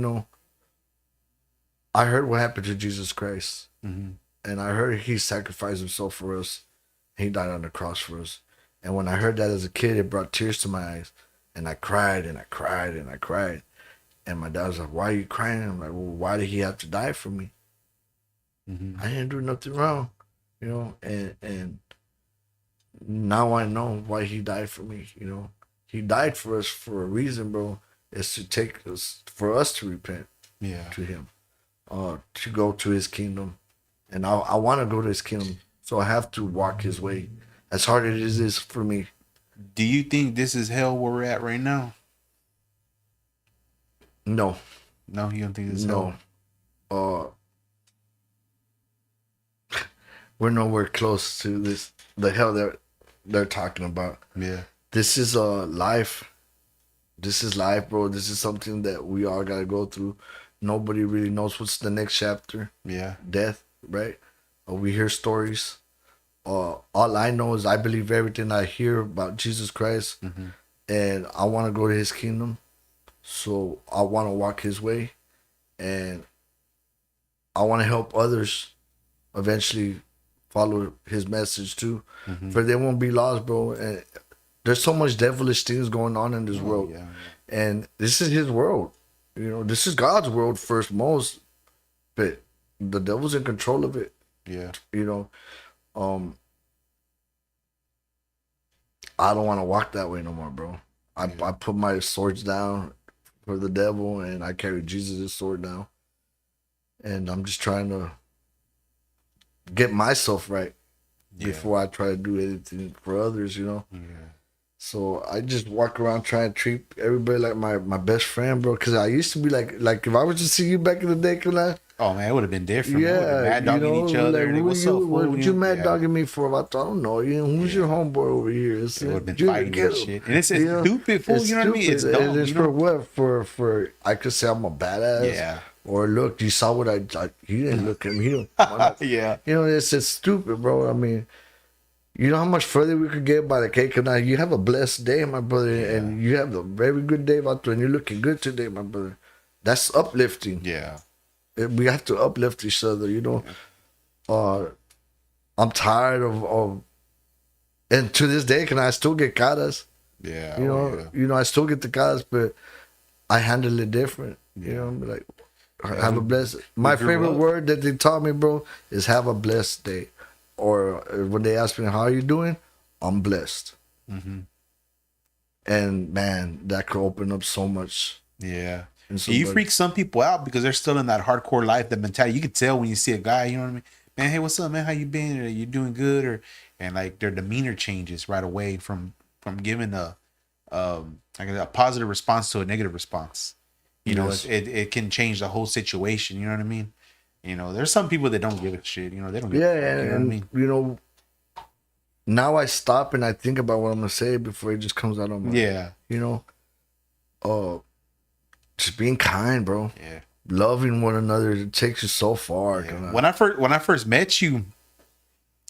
I heard what happened to Jesus Christ. Mm-hmm. And I heard He sacrificed Himself for us. He died on the cross for us. And when I heard that as a kid, it brought tears to my eyes. And I cried and I cried and I cried. And my dad was like, "Why are you crying?" I'm like, "Well, why did He have to die for me? Mm-hmm. I didn't do nothing wrong." And now I know why He died for me. He died for us for a reason, bro. It's to take us, for us to repent Yeah. to Him, to go to His kingdom. And I want to go to His kingdom, so I have to walk His way, as hard as it is for me. Do you think this is hell where we're at right now? No, No, you don't think this is hell? no. We're nowhere close to the hell they're talking about. Yeah. This is life. This is life, bro. This is something that we all gotta go through. Nobody really knows what's the next chapter. Yeah. Death, right? We hear stories. All I know is I believe everything I hear about Jesus Christ, Mm-hmm. and I want to go to His kingdom. So I want to walk His way, and I want to help others eventually follow His message too, Mm-hmm. for they won't be lost, bro. And there's so much devilish things going on in this world, Yeah. and this is His world. This is God's world first, most, but the devil's in control of it. Yeah. Um, I don't want to walk that way no more, bro. I put my swords down for the devil, and I carry Jesus' sword now. And I'm just trying to get myself right before I try to do anything for others, Yeah. So I just walk around trying to treat everybody like my best friend, bro. Because I used to be like if I was to see you back in the day, Oh man, it would have been different. We would've yeah, been mad dogging each other. like, And what's up, fool? what you mad Yeah. dogging me for? I don't know. Who's your homeboy over here? It's, They would have been Junior, fighting get and him. shit. And it's stupid, fool. It's You know what I mean? It's stupid. dumb. And it's for what? For I could say I'm a badass. Yeah. Or look, you saw what I you didn't look at me. Yeah. It's just stupid, bro. I mean, you know how much further we could get by the cake and you have a blessed day, my brother, and you have a very good day, Vato, and you're looking good today, my brother. That's uplifting. Yeah. We have to uplift each other, I'm tired of and to this day, can I still get caras? Yeah. I still get the caras, but I handle it different. Be like, have a blessed. My favorite word that they taught me, bro, is have a blessed day. Or when they ask me how are you doing, I'm blessed. Mm-hmm. And man, that could open up so much. Yeah. So you freak some people out because they're still in that hardcore life, that mentality. You can tell when you see a guy, you know what I mean? Man, hey, what's up, man? How you been? Are you doing good? And like their demeanor changes right away from giving a like a positive response to a negative response. You know, Yes. it can change the whole situation. You know what I mean? You know, there's some people that don't give a shit. You know, they don't give Yeah, a fuck. You know what I and mean? you know, now I stop and I think about what I'm gonna say before it just comes out of my. Yeah. You know, just being kind, bro. Yeah. Loving one another, it takes you so far. Yeah. When I first met you,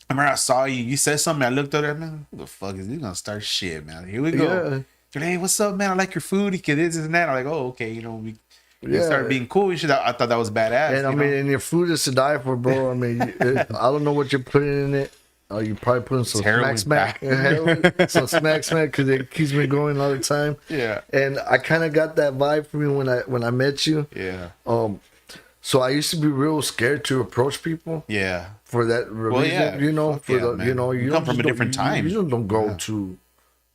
I remember I saw you. You said something. I looked up there, man. Who the fuck is he gonna start shit, man? Here we go. Yeah. You're like, hey, what's up, man? I like your food. He can this and that. I'm like, oh, okay. You know, we Yeah. started being cool and shit. I thought that was badass. And I you mean, know? and your food is to die for, bro. I mean, I don't know what you're putting in it. You probably putting some heroin smack, some smack, because it keeps me going all the time. Yeah. And I kind of got that vibe from you when I met you. Yeah. So I used to be real scared to approach people. Yeah. For that reason, yeah. you know, Fuck for yeah, the, man. you know, You you come from a don't- different time. You just don't go Yeah. to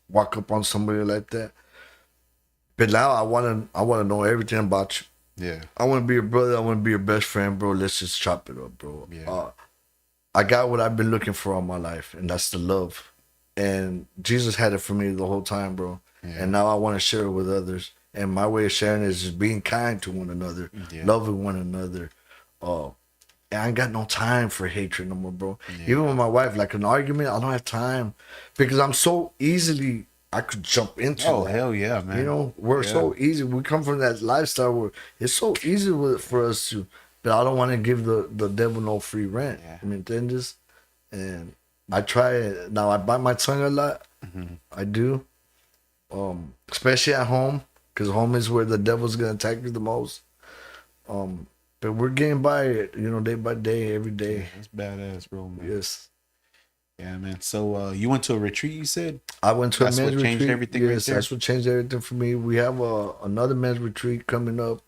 walk up on somebody like that. But now I wanna know everything about you. Yeah. I want to be your brother. I want to be your best friend, bro. Let's just chop it up, bro. Yeah. I got what I've been looking for all my life, and that's the love. And Jesus had it for me the whole time, bro. Yeah. And now I want to share it with others. And my way of sharing is just being kind to one another, Yeah. loving one another. And I ain't got no time for hatred no more, bro. Yeah. Even with my wife, like an argument, I don't have time because I'm so easily I could jump into. Oh, that. hell yeah, man. You know, we're Yeah. so easy. We come from that lifestyle where it's so easy for us to. But I don't want to give the devil no free rent. Yeah. I mean, entiendes? And I try it. Now I bite my tongue a lot. Mm-hmm. I do. Especially at home, because home is where the devil's gonna attack you the most. But we're getting by it, you know, day by day, every Yeah, day. that's badass, bro, man. Yes. Yeah, man. So you went to a retreat, you said? I went to That's a what men's changed retreat. everything right Yes, there? that's what changed everything for me. We have another men's retreat coming up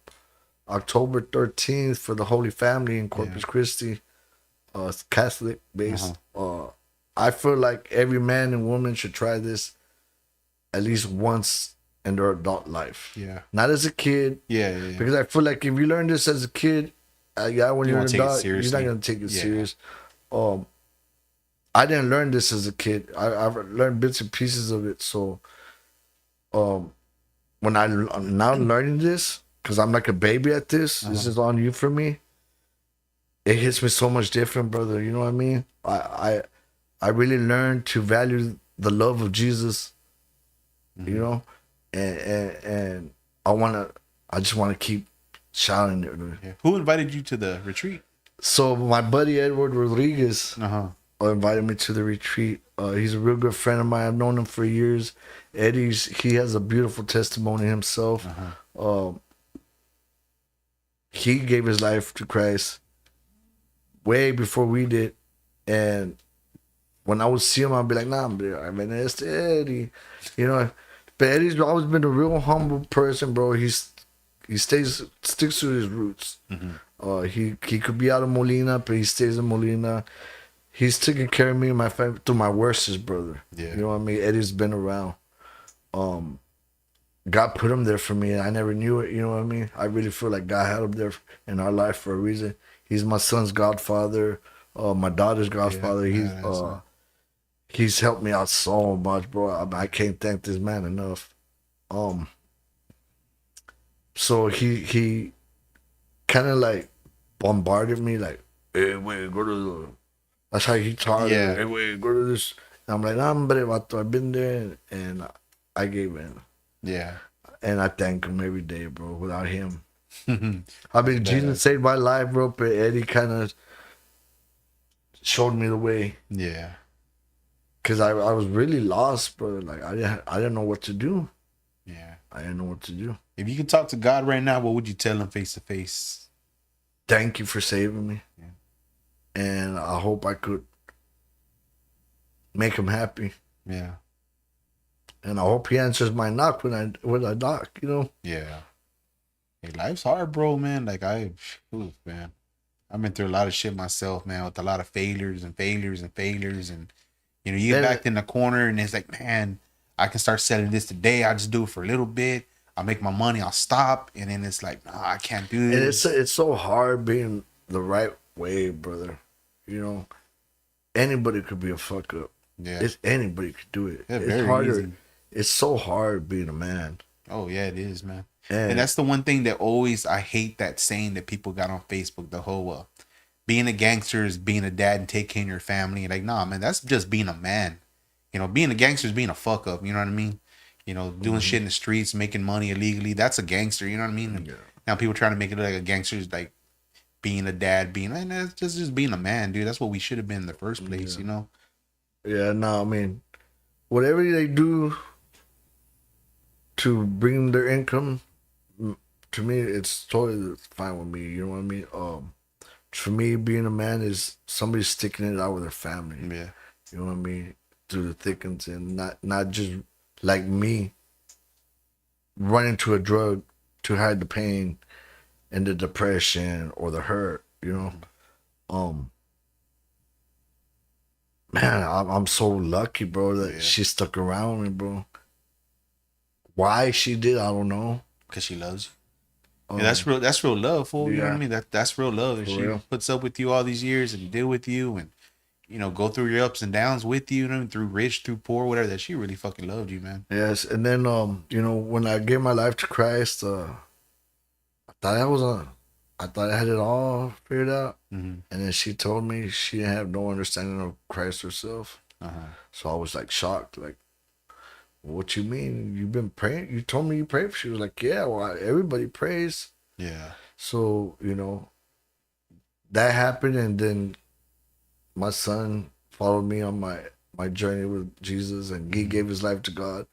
October 13th for the Holy Family in Corpus Christi. It's Catholic based. I feel like every man and woman should try this at least once in their adult life. Yeah. Not as a kid. Yeah. Because I feel like if you learn this as a kid, when you're an won't take it adult, you're not seriously. gonna take it Yeah. serious. I didn't learn this as a kid. I've learned bits and pieces of it. So, when I'm now learning this, because I'm like a baby at this, this is all new for me. It hits me so much different, brother. You know what I mean? I really learned to value the love of Jesus. You know, and I just want to keep shouting it. Yeah. Who invited you to the retreat? So my buddy Edward Rodriguez invited me to the retreat. He's a real good friend of mine. I've known him for years. He has a beautiful testimony himself. He gave his life to Christ way before we did, and when I would see him, I'd be like, "Nah, I mean, it's Eddie," you know. But Eddie's always been a real humble person, bro. He sticks to his roots. He could be out of Molina, but he stays in Molina. He's taking care of me and my family through my worstest, brother. Yeah. You know what I mean? Eddie's been around. God put him there for me, and I never knew it. You know what I mean? I really feel like God had him there in our life for a reason. He's my son's godfather, my daughter's godfather. He's helped me out so much, bro. I can't thank this man enough. So he kind of like bombarded me, like, "Hey, wait, go to the." That's how he taught. Yeah. Hey, wait, go to this. And I'm like, "Nah, hombre, vato, I've been there," and I gave in. Yeah. And I thank him every day, bro. Without him, I mean, Jesus saved my life, bro. But Eddie kind of showed me the way. Yeah. Cause I was really lost, bro. Like I didn't know what to do. Yeah. I didn't know what to do. If you could talk to God right now, what would you tell him face to face? Thank you for saving me. Yeah. And I hope I could make him happy. Yeah. And I hope he answers my knock when I knock, you know? Yeah. Hey, life's hard, bro, man. Like man. I've been through a lot of shit myself, man, with a lot of failures. And you know, you get backed in the corner and it's like, man, I can start selling this today. I just do it for a little bit. I'll make my money. I'll stop. And then it's like, no, I can't do this. And it's so hard being the right way, brother. You know, anybody could be a fuck up. Yeah. Anybody could do it. Yeah, It's very harder. easy. it's so hard being a man. Oh yeah, it is, man. And And that's the one thing that always I hate that saying that people got on Facebook. The whole being a gangster is being a dad and taking care of your family. Like, nah, man, that's just being a man. You know, being a gangster is being a fuck up. You know what I mean? You know, doing shit in the streets, making money illegally. That's a gangster. You know what I mean? And yeah, now people trying to make it like a gangster is like being a dad, being and that's just being a man, dude. That's what we should have been in the first place. yeah, You know? yeah. No, I mean, whatever they do to bring their income, to me, it's totally fine with me. You know what I mean? For me, being a man is somebody sticking it out with their family. Yeah. You know what I mean? Through the thick and thin, not just like me running to a drug to hide the pain and the depression or the hurt. You know, um, man, I'm so lucky, bro, that Yeah. she stuck around with me, bro. Why she did, I don't know. Because she loves you. Um, Yeah, that's real love, fool. You know what I yeah. mean? That's real love. If For she real. puts up with you all these years and deal with you and you know go through your ups and downs with you, you know, through rich, through poor, whatever, that she really fucking loved you, man. Yes, and then you know, when I gave my life to Christ, I thought I thought I had it all figured out. Mm-hmm. And then she told me she didn't have no understanding of Christ herself. Uh-huh. So I was like shocked, like, what you mean? You've been praying? You told me you prayed. She was like, yeah, well, everybody prays. Yeah. So, you know, that happened. And then my son followed me on my journey with Jesus and he gave his life to God.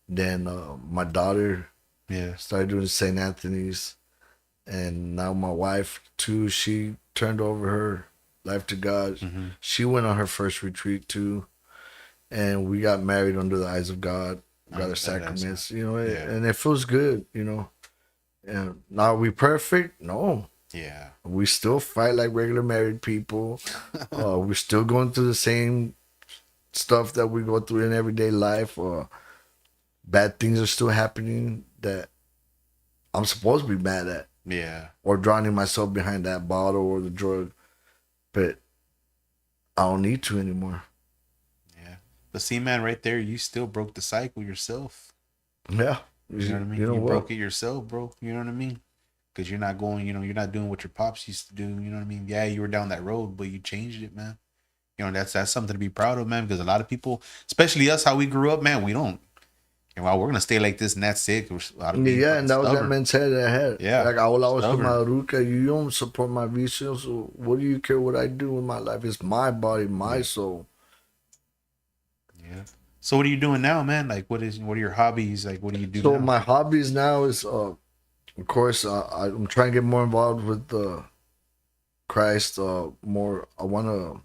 Then my daughter Yeah. started doing St. Anthony's. And now my wife, too, she turned over her life to God. Mm-hmm. She went on her first retreat, too. And we got married under the eyes of God, got our That's sacraments, you know, yeah. and it feels good, you know. And now are we perfect? No. Yeah. We still fight like regular married people. We're still going through the same stuff that we go through in everyday life. Bad things are still happening that I'm supposed to be mad at. Yeah. Or drowning myself behind that bottle or the drug. But I don't need to anymore. Yeah. But see, man, right there, you still broke the cycle yourself. Yeah. You know what I mean? You know You what? broke it yourself, bro. You know what I mean? Because you're not going, you know, you're not doing what your pops used to do. You know what I mean? Yeah, you were down that road, but you changed it, man. You know, that's something to be proud of, man. Because a lot of people, especially us, how we grew up, man, we don't. You know, we're gonna stay like this and that's it. A lot of people Yeah, and that was that stubborn. mentality I had. Yeah, Like, I will always put stubborn. my ruca, you don't support my vision, so what do you care what I do with my life? It's my body, my soul. Yeah. So what are you doing now, man? Like, what are your hobbies? Like, what do you do So now? my hobbies now is, of course, I'm trying to get more involved with Christ. More, I want to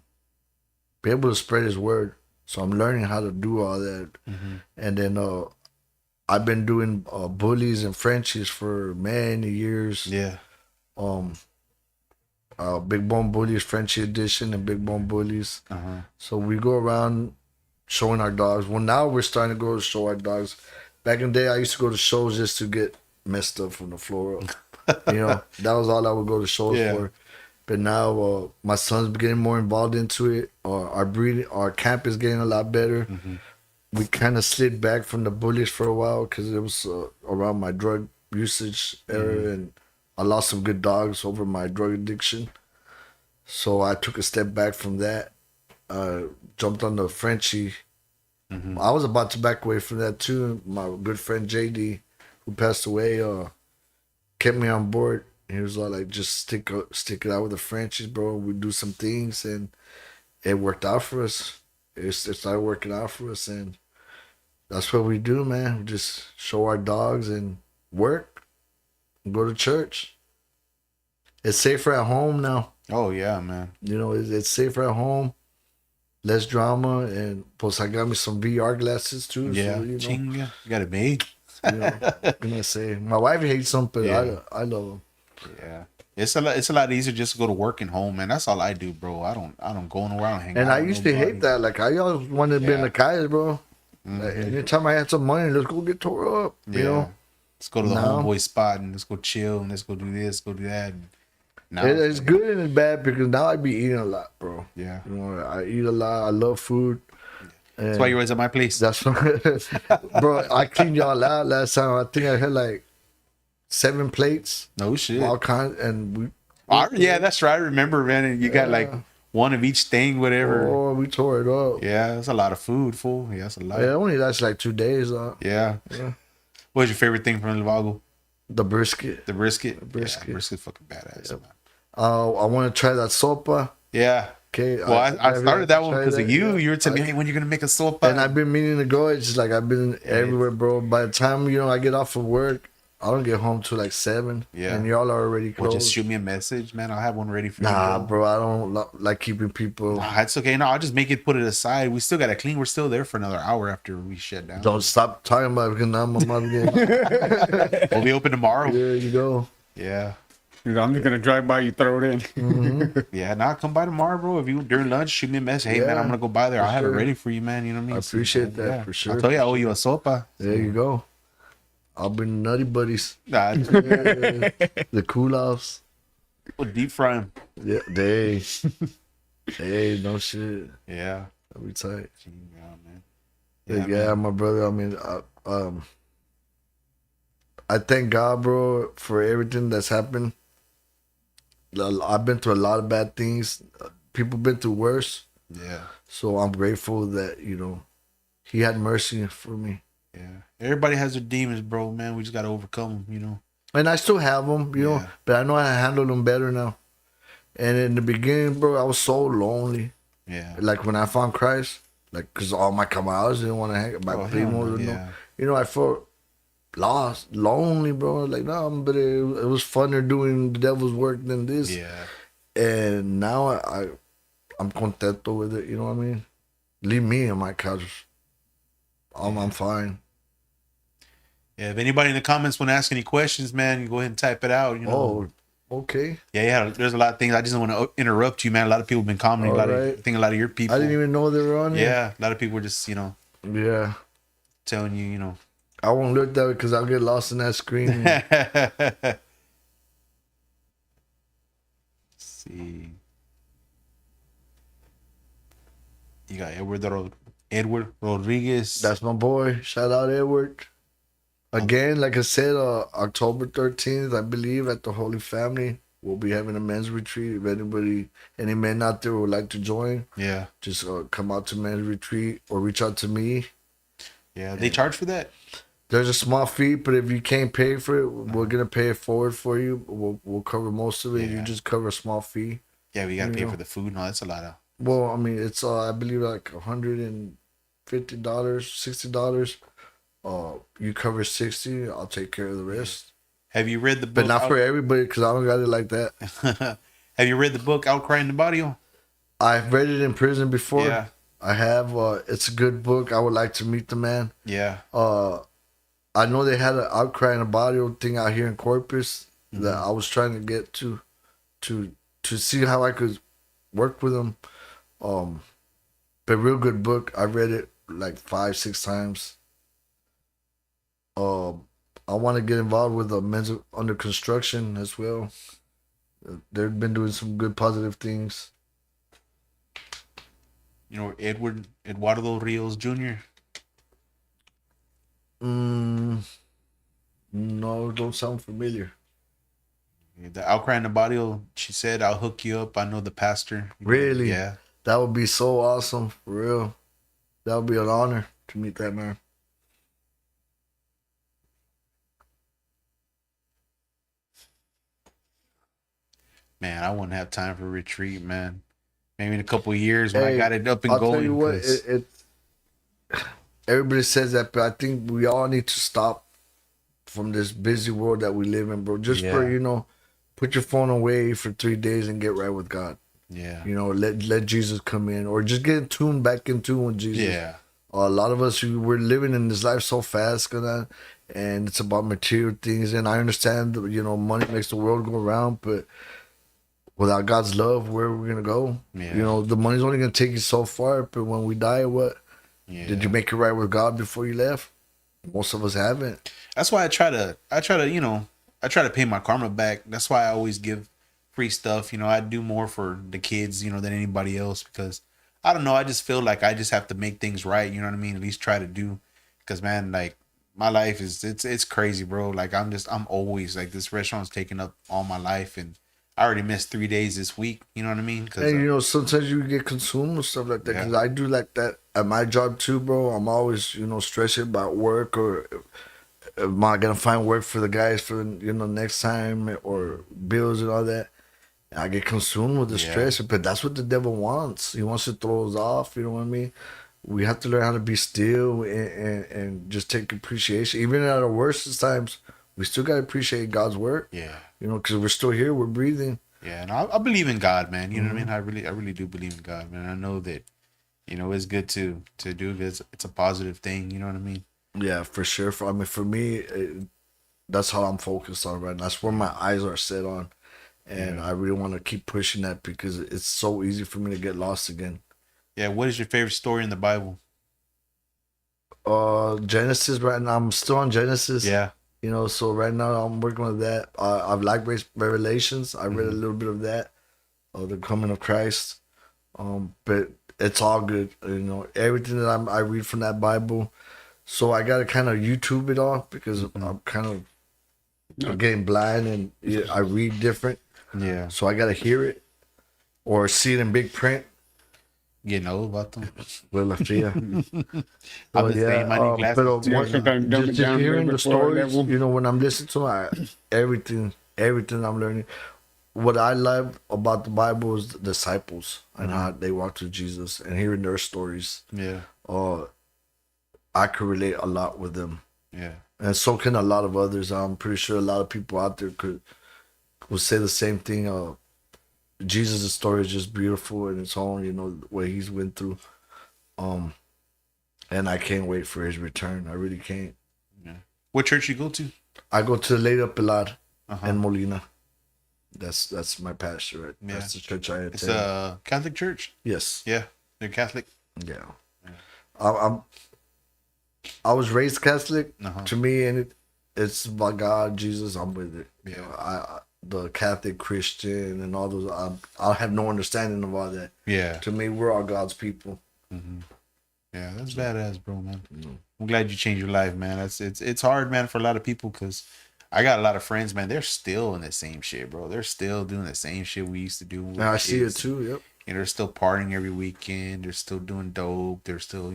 be able to spread His word. So I'm learning how to do all that, Mm-hmm. and then I've been doing bullies and Frenchies for many years. Yeah. Big Bone Bullies Frenchie edition and Big Bone Bullies. Uh-huh. So we go around showing our dogs. Well, now we're starting to go to show our dogs. Back in the day, I used to go to shows just to get messed up from the floor up. You know, that was all I would go to shows Yeah. for. But now my son's getting more involved into it. Our camp is getting a lot better. Mm-hmm. We kind of slid back from the bullies for a while because it was around my drug usage era, and I lost some good dogs over my drug addiction. So I took a step back from that. Jumped on the Frenchie. Mm-hmm. I was about to back away from that too. My good friend JD, who passed away, kept me on board. He was like, just stick it out with the Frenchies, bro. We do some things, and it worked out for us. It started working out for us, and that's what we do, man. We just show our dogs and work and go to church. It's safer at home now. Oh yeah, man. You know, it's safer at home. Less drama, and plus I got me some VR glasses too. Yeah. So, you know, Chinga. You got it made. you know, I'm gonna say my wife hates them, but Yeah. I love them. Yeah. It's a lot easier just to go to work and home, man. That's all I do, bro. I don't go nowhere. I don't hang out. And I with used to nobody. hate that. Like, I always wanted to be in Yeah. the Kai's, bro. Like, anytime I had some money, let's go get tore up. Yeah. You know, Let's go to the No. homeboy spot and let's go chill and let's go do this, go do that. And now, it's good and it's bad because now I be eating a lot, bro. yeah. You know, I eat a lot. I love food. That's why you're always at my place. That's bro. I cleaned y'all out last time. I think I had like 7 plates, No shit. all kinds, and we. Yeah, that's right. I remember, man. And you got like one of each thing, whatever. Oh, we tore it up. Yeah, that's a lot of food, fool. Yeah, that's a lot. Yeah, it only lasts like 2 days. Yeah. What's your favorite thing from El Vago? The brisket. The brisket. Brisket. Yeah, brisket's fucking badass. Yep. I want to try that sopa. Yeah. Okay. Well, I started that one because of you. Yeah. You were telling me, hey, when you gonna make a sopa? And I've been meaning to go. It's just like I've been everywhere, bro. By the time I get off of work, I don't get home till like 7. Yeah. And y'all are already closed. Well, just shoot me a message, man. I'll have one ready for you. Nah, bro. I don't like keeping people. Nah, it's okay. No, I'll just make it, put it aside. We still gotta clean. We're still there for another hour after we shut down. Don't stop talking about it because now my mom again. We'll be open tomorrow. There you go. Yeah. Dude, I'm just gonna drive by, you throw it in. Yeah, nah, come by tomorrow, bro. If you during lunch, shoot me a message. Hey, man, Yeah, I'm gonna go by there. I'll have it sure. ready for you, man. You know what I mean? I appreciate that, Yeah. for sure. I told you I owe you a sopa. There you go. I'll bring nutty buddies. Nah, The cool offs. we'll deep fry 'em. Yeah, they. Hey, no shit. Yeah. That'll be tight. Yeah, man. Yeah, my brother. I mean, I thank God, bro, for everything that's happened. I've been through a lot of bad things. People been through worse. Yeah. So I'm grateful that, He had mercy for me. Yeah. Everybody has their demons, bro, man. We just gotta overcome them, And I still have them, Yeah. but I know how to handle them better now. And in the beginning, bro, I was so lonely. Yeah. Like when I found Christ, because all my camaradas didn't want to hang out. My Oh, hell primos, no, yeah. I felt lost, lonely, bro. Like, no, but it was funner doing the devil's work than this. Yeah. And now I'm contento with it, you know what I mean? Leave me on my couch. I'm fine. Yeah. If anybody in the comments want to ask any questions, man, you go ahead and type it out. Oh, okay. Yeah. There's a lot of things. I just don't want to interrupt you, man. A lot of people have been commenting. I think a lot of your people. I didn't even know they were on here. Yeah. A lot of people were just, Yeah. telling you, I won't look that way because I'll get lost in that screen. Let's see. You got Edward Rodriguez. That's my boy. Shout out Edward. Again, like I said, October 13th, I believe, at the Holy Family, we'll be having a men's retreat. If any men out there would like to join, Yeah. just come out to men's retreat or reach out to me. Yeah. They charge for that? There's a small fee, but if you can't pay for it, we're gonna pay it forward for you. We'll cover most of it. Yeah. You just cover a small fee. Yeah, we gotta You pay know. for the food. No, that's a lot of. Well, I mean, it's I believe like $150, $60. You cover 60. I'll take care of the rest. Have you read the book? But not for everybody, because I don't got it like that. Have you read the book Outcry in the Barrio? I've read it in prison before. Yeah. I have. It's a good book. I would like to meet the man. Yeah. I know they had an outcry in a barrio thing out here in Corpus that I was trying to get to see how I could work with them. But real good book. I read it like 5-6 times. I want to get involved with the men's under construction as well. They've been doing some good positive things. Eduardo Rios Jr. No, don't sound familiar. The Outcry in the Barrio, she said, I'll hook you up. I know the pastor. Really? Yeah. That would be so awesome, for real. That would be an honor to meet that man. Man, I wouldn't have time for a retreat, man. Maybe in a couple of years when I Hey, got it up and I'll going. tell you what, 'cause- everybody says that, but I think we all need to stop from this busy world that we live in, bro. Just Yeah. for, put your phone away for 3 days and get right with God. yeah. Let Jesus come in, or just get tuned back in tune with Jesus. Yeah. A lot of us, we're living in this life so fast, and it's about material things. And I understand, money makes the world go around, but without God's love, where are we gonna go? Yeah. The money's only gonna take you so far. But when we die, what? Yeah. Did you make it right with God before you left? Most of us haven't. That's why I try to pay my karma back. That's why I always give free stuff. I do more for the kids, than anybody else, because I don't know. I just feel like I just have to make things right. You know what I mean? At least try to do, because man, like my life is it's crazy, bro. Like I'm always like this restaurant's taking up all my life, and I already missed 3 days this week. You know what I mean? Because And sometimes you get consumed with stuff like that. Yeah. Because I do like that at my job too, bro. I'm always stressing about work, or am I gonna find work for the guys for next time, or bills and all that. I get consumed with the Yeah. stress, but that's what the devil wants. He wants to throw us off. You know what I mean? We have to learn how to be still and just take appreciation. Even at our worst times, we still gotta appreciate God's work. yeah, Because we're still here, we're breathing. yeah, and I believe in God, man. You know what I mean? I really do believe in God, man. I know that it's good to do this. It's a positive thing. You know what I mean? Yeah, for sure. For me, that's how I'm focused on right now. That's where my eyes are set on. And Yeah. I really want to keep pushing that because it's so easy for me to get lost again. Yeah. What is your favorite story in the Bible? Genesis right now. I'm still on Genesis. Yeah. So right now I'm working with that. I've liked Revelations. I read a little bit of that, the coming of Christ. But it's all good. Everything that I read from that Bible. So I gotta kind of YouTube it all because I'm kind of getting blind and I read different. Yeah. So I gotta hear it or see it in big print. Getting old about them. Well, yeah. I'm the same. I need glasses. But Yeah, sometimes dumb it just down a hearing little the bit for our stories, level. when I'm listening to everything I'm learning. What I love about the Bible is the disciples and how they walked with Jesus and hearing their stories. Yeah. I could relate a lot with them, Yeah. and so can a lot of others. I'm pretty sure a lot of people out there would say the same thing. Jesus' story is just beautiful in its own, what he's went through. And I can't wait for his return. I really can't. Yeah. What church you go to? I go to Leda Pilar Uh-huh. and Molina. That's my pastor. Right? Yeah. That's the church I attend. It's a Catholic church. Yes. Yeah, they're Catholic. Yeah. I was raised Catholic. Uh-huh. To me, and it's about God, Jesus. I'm with it. Yeah. The Catholic, Christian, and all those. I have no understanding of all that. Yeah. To me, we're all God's people. Yeah, that's badass, bro, man. I'm glad you changed your life, man. It's hard, man, for a lot of people because I got a lot of friends, man. They're still in the same shit, bro. They're still doing the same shit we used to do. When we And were I see it kids. too. Yep. They're still partying every weekend. They're still doing dope. They're still,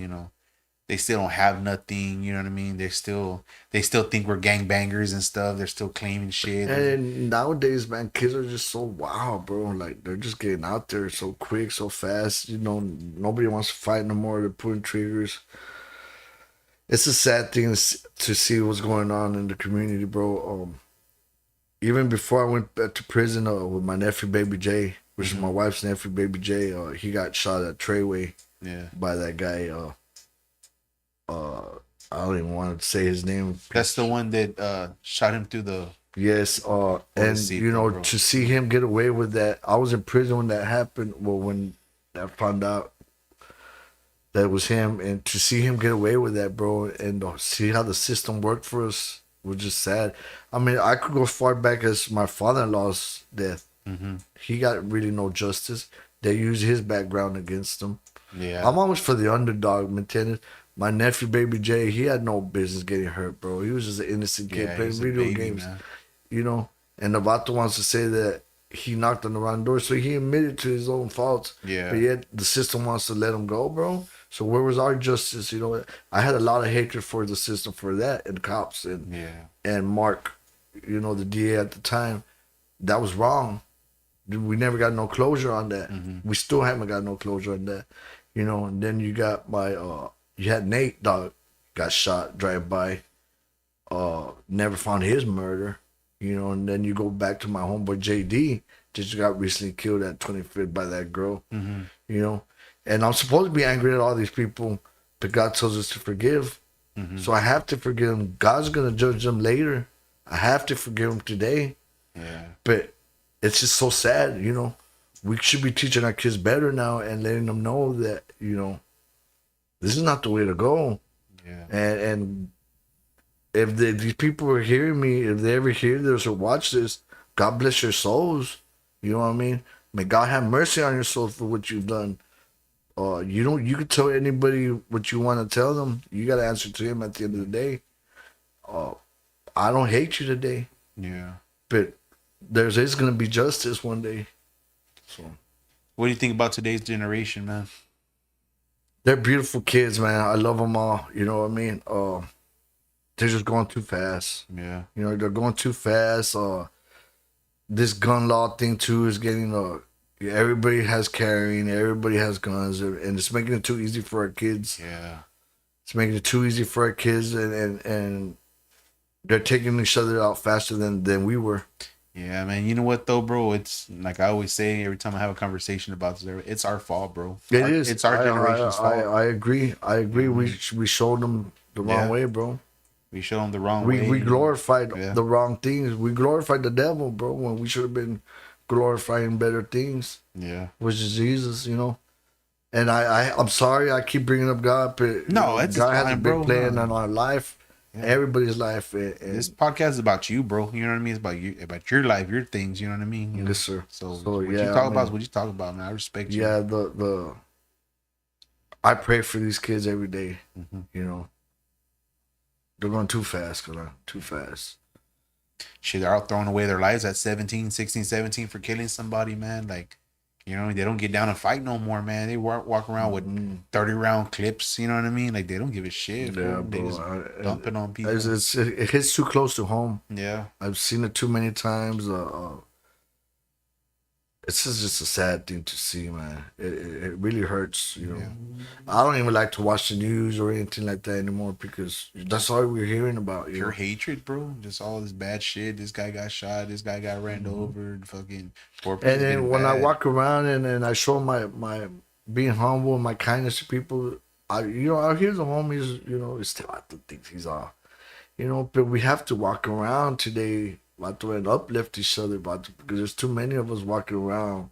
they still don't have nothing. You know what I mean? They still think we're gangbangers and stuff. They're still claiming shit. And nowadays, man, kids are just so wild, bro. Like they're just getting out there so quick, so fast. Nobody wants to fight no more. They're pulling triggers. It's a sad thing to see what's going on in the community, bro. Even before I went back to prison with my nephew, Baby J, which is my wife's nephew, Baby J, he got shot at Treyway Yeah. by that guy. I don't even want to say his name. That's the one that shot him through the. Yes, and see that, bro. to see him get away with that. I was in prison when that happened. Well, when I found out that was him, and to see him get away with that, bro, and see how the system worked for us was just sad. I mean, I could go as far back as my father-in-law's death. He got really no justice. They used his background against him. Yeah. I'm always for the underdog, ¿me entiendes? My nephew, Baby J, he had no business getting hurt, bro. He was just an innocent kid playing he's a video baby, games. man. And the Vato wants to say that he knocked on the wrong door, so he admitted to his own faults. Yeah. But yet the system wants to let him go, bro. So where was our justice? I had a lot of hatred for the system for that, and cops and Mark, the DA at the time. That was wrong. We never got no closure on that. We still haven't got no closure on that. And then you got you had Nate, dog, got shot driving by. Never found his murder. And then you go back to my homeboy JD, just got recently killed at 25th by that girl. And I'm supposed to be angry at all these people, but God tells us to forgive. So I have to forgive them. God's gonna judge them later. I have to forgive them today. Yeah. But it's just so sad, We should be teaching our kids better now and letting them know that, this is not the way to go. Yeah. And if these people are hearing me, if they ever hear this or watch this, God bless your souls. You know what I mean? May God have mercy on your soul for what you've done. You can tell anybody what you want to tell them. You got to answer to him at the end of the day. I don't hate you today, Yeah. but there's going to be justice one day. So What do you think about today's generation, man? they're beautiful kids, man. I love them all. You know what I mean? They're just going too fast. Yeah. You know, they're going too fast. This gun law thing too is getting everybody has carrying, everybody has guns, and it's making it too easy for our kids. Yeah. It's making it too easy for our kids, and they're taking each other out faster than we were. Yeah, man. You know what though, bro? It's like I always say every time I have a conversation about this, it's our fault, bro. It is. It's our generation's fault. I agree. I agree. Mm-hmm. We showed them the wrong Yeah. way, bro. We showed them the wrong way. We glorified Yeah. the wrong things. We glorified the devil, bro, when we should have been glorifying better things, Yeah. which is Jesus, you know. And I'm sorry I keep bringing up God, but No, it's God has a fine, big bro. plan on our life, Yeah. everybody's life. And This podcast is about you, bro. You know what I mean? It's about you, about your life, your things. You know what I mean? You know? yes, sir. So So, what yeah, you talk I about is mean, what you talk about, man. I respect you. yeah, I pray for these kids every day, Mhm. you know. They're going too fast, too fast. Shit, they're out throwing away their lives at 17, 16, 17 for killing somebody, man. Like, you know, they don't get down and fight no more, man. They walk around with 30-round clips, you know what I mean? Like, they don't give a shit. Yeah, They bro. just dumping on people. It hits too close to home. Yeah. I've seen it too many times. It's just a sad thing to see, man. It really hurts, you know. Yeah. I don't even like to watch the news or anything like that anymore because that's all we're hearing about. You Pure know? hatred, bro. Just all this bad shit. This guy got shot. This guy got ran over. Fucking poor people. And then when I walk around and I show my being humble and my kindness to people, I hear the homies, you know, still I don't think he's all, you know, but we have to walk around today, and uplift each other, because there's too many of us walking around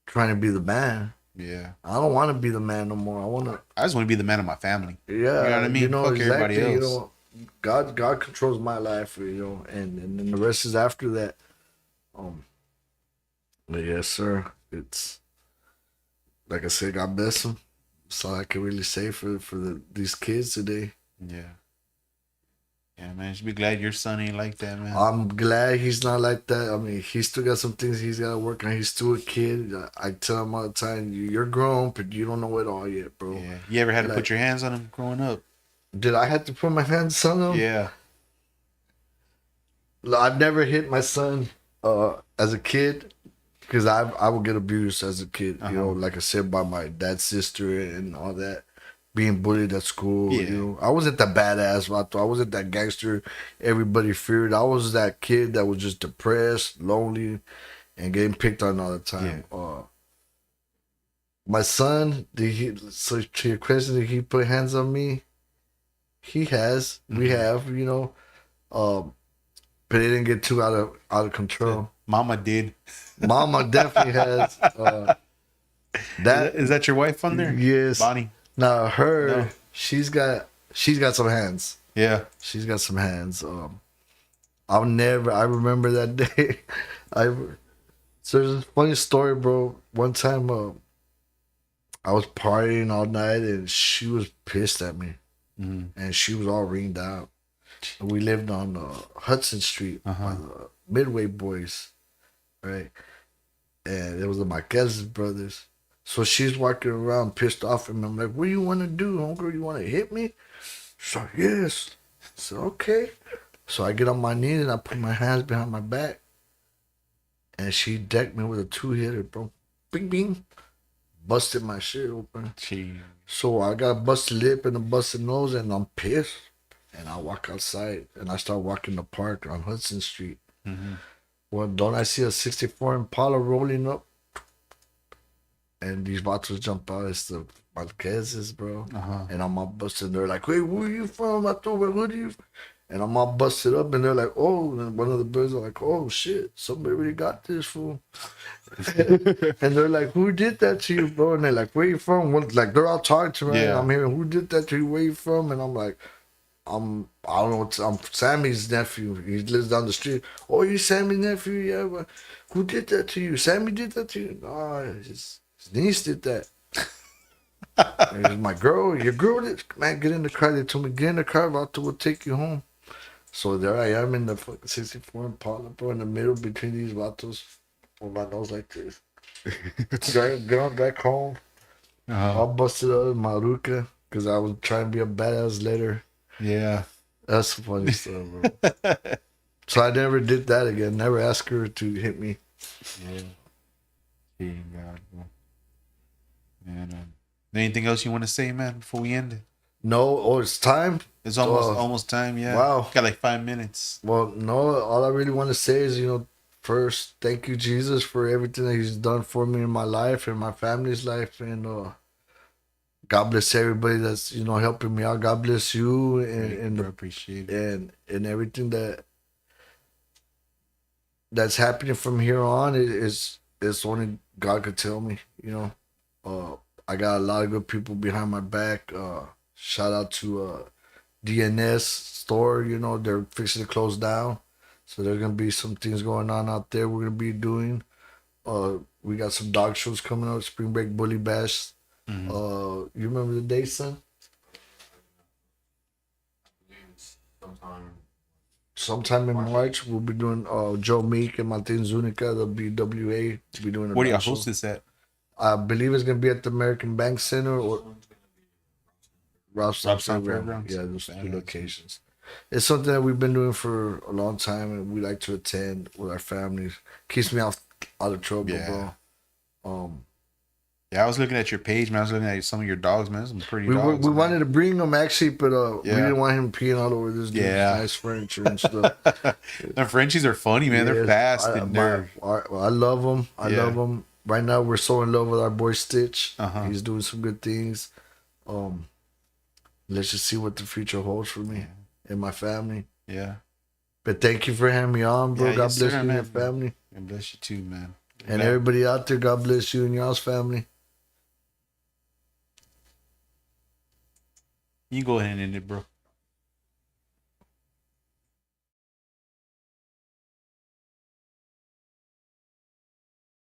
trying to be the man. Yeah. I don't want to be the man no more. I just want to be the man of my family. Yeah, You know what I mean? You know, Fuck everybody exactly. else. You know, God controls my life, you know, and then the rest is after that. But yes, sir. It's like I said, God bless them. That's all I can really say for these kids today. Yeah. Yeah, man. You should be glad your son ain't like that, man. I'm glad he's not like that. I mean, he's still got some things he's got to work on. He's still a kid. I tell him all the time, you're grown, but you don't know it all yet, bro. Yeah. You ever had to put your hands on him growing up? Did I have to put my hands on him? Yeah. I've never hit my son as a kid because I would get abused as a kid. You know, like I said, by my dad's sister and all that. Being bullied at school, Yeah. you know. I wasn't that badass, vato. I wasn't that gangster everybody feared. I was that kid that was just depressed, lonely, and getting picked on all the time. My son, so to your question, did he put hands on me? He has. We have, you know. But it didn't get too out of control. Mama did. Mama definitely has. Is that your wife on there? Yes. Bonnie. Now No. she's got some hands. Yeah. She's got some hands. I remember that day. So there's a funny story, bro. One time, I was partying all night and she was pissed at me, and she was all ringed out. And we lived on Hudson Street by the Midway Boys, right? And it was the Marquez brothers. So she's walking around pissed off at me. I'm like, what do you want to do, homegirl? You want to hit me? She's like, yes. I said, okay. So I get on my knees and I put my hands behind my back. And she decked me with a 2-hitter, bro. Bing, bing. Busted my shit open. Gee. So I got a busted lip and a busted nose and I'm pissed. And I walk outside and I start walking the park on Hudson Street. Well, don't I see a 64 Impala rolling up? And these vatos jump out. It's the Marquezes, bro. And I'm all busted. They're like, hey, where you from? I told her, who do you? And I'm all busted up. And they're like, oh. And one of the birds are like, oh, shit. Somebody really got this fool. And they're like, who did that to you, bro? And they're like, where you from? Well, like, they're all talking to me. Yeah. And I'm hearing, who did that to you? Where you from? And I'm like, I don't know. I'm Sammy's nephew. He lives down the street. Oh, you Sammy's nephew? Yeah. But who did that to you? Sammy did that to you? No, his niece did that. And it's my girl, your girl, man, get in the car. They told me, get in the car, Vato will take you home. So there I am in the fucking 64 Impala, bro, in the middle between these vatos with my nose like this. Going back home, all busted up in Maruca because I was trying to be a badass later. Yeah. That's the funny stuff, bro. So I never did that again. Never asked her to hit me. Yeah. Thank God, bro. And anything else you want to say, man, before we end it? No, oh, it's time. It's almost time, yeah. Wow. Got like 5 minutes. Well, no, all I really want to say is, first, thank you, Jesus, for everything that He's done for me in my life and my family's life. And God bless everybody that's, helping me out. God bless you and Appreciate it. and everything that's happening from here on is only God could tell me, I got a lot of good people behind my back. Shout out to DNS store, they're fixing to close down. So there's gonna be some things going on out there we're gonna be doing. We got some dog shows coming up, Spring Break Bully Bash. Mm-hmm. You remember the date, son? Sometime in March, we'll be doing Joe Meek and Martin Zunica, the BWA. We'll be doing a Where do y'all dog show. host this at? I believe it's gonna be at the American Bank Center or Robstown Robstown Fairgrounds. Fairgrounds. Yeah, those two locations. It's something that we've been doing for a long time, and we like to attend with our families. Keeps me out of trouble, Yeah. bro. Yeah, I was looking at your page, man. I was looking at some of your dogs, man. Some pretty We dogs. we wanted to bring him actually, but we Yeah. didn't want him peeing all over this dude's nice furniture and stuff. The Frenchies are funny, man. They're fast and they're. I love them. I love them. Right now, we're so in love with our boy Stitch. Uh-huh. He's doing some good things. Let's just see what the future holds for me and my family. Yeah. But thank you for having me on, bro. Yeah, God yes, bless sir, you and man. your family. God bless you too, man. And Man. everybody out there, God bless you and y'all's family. You go ahead and end it, bro.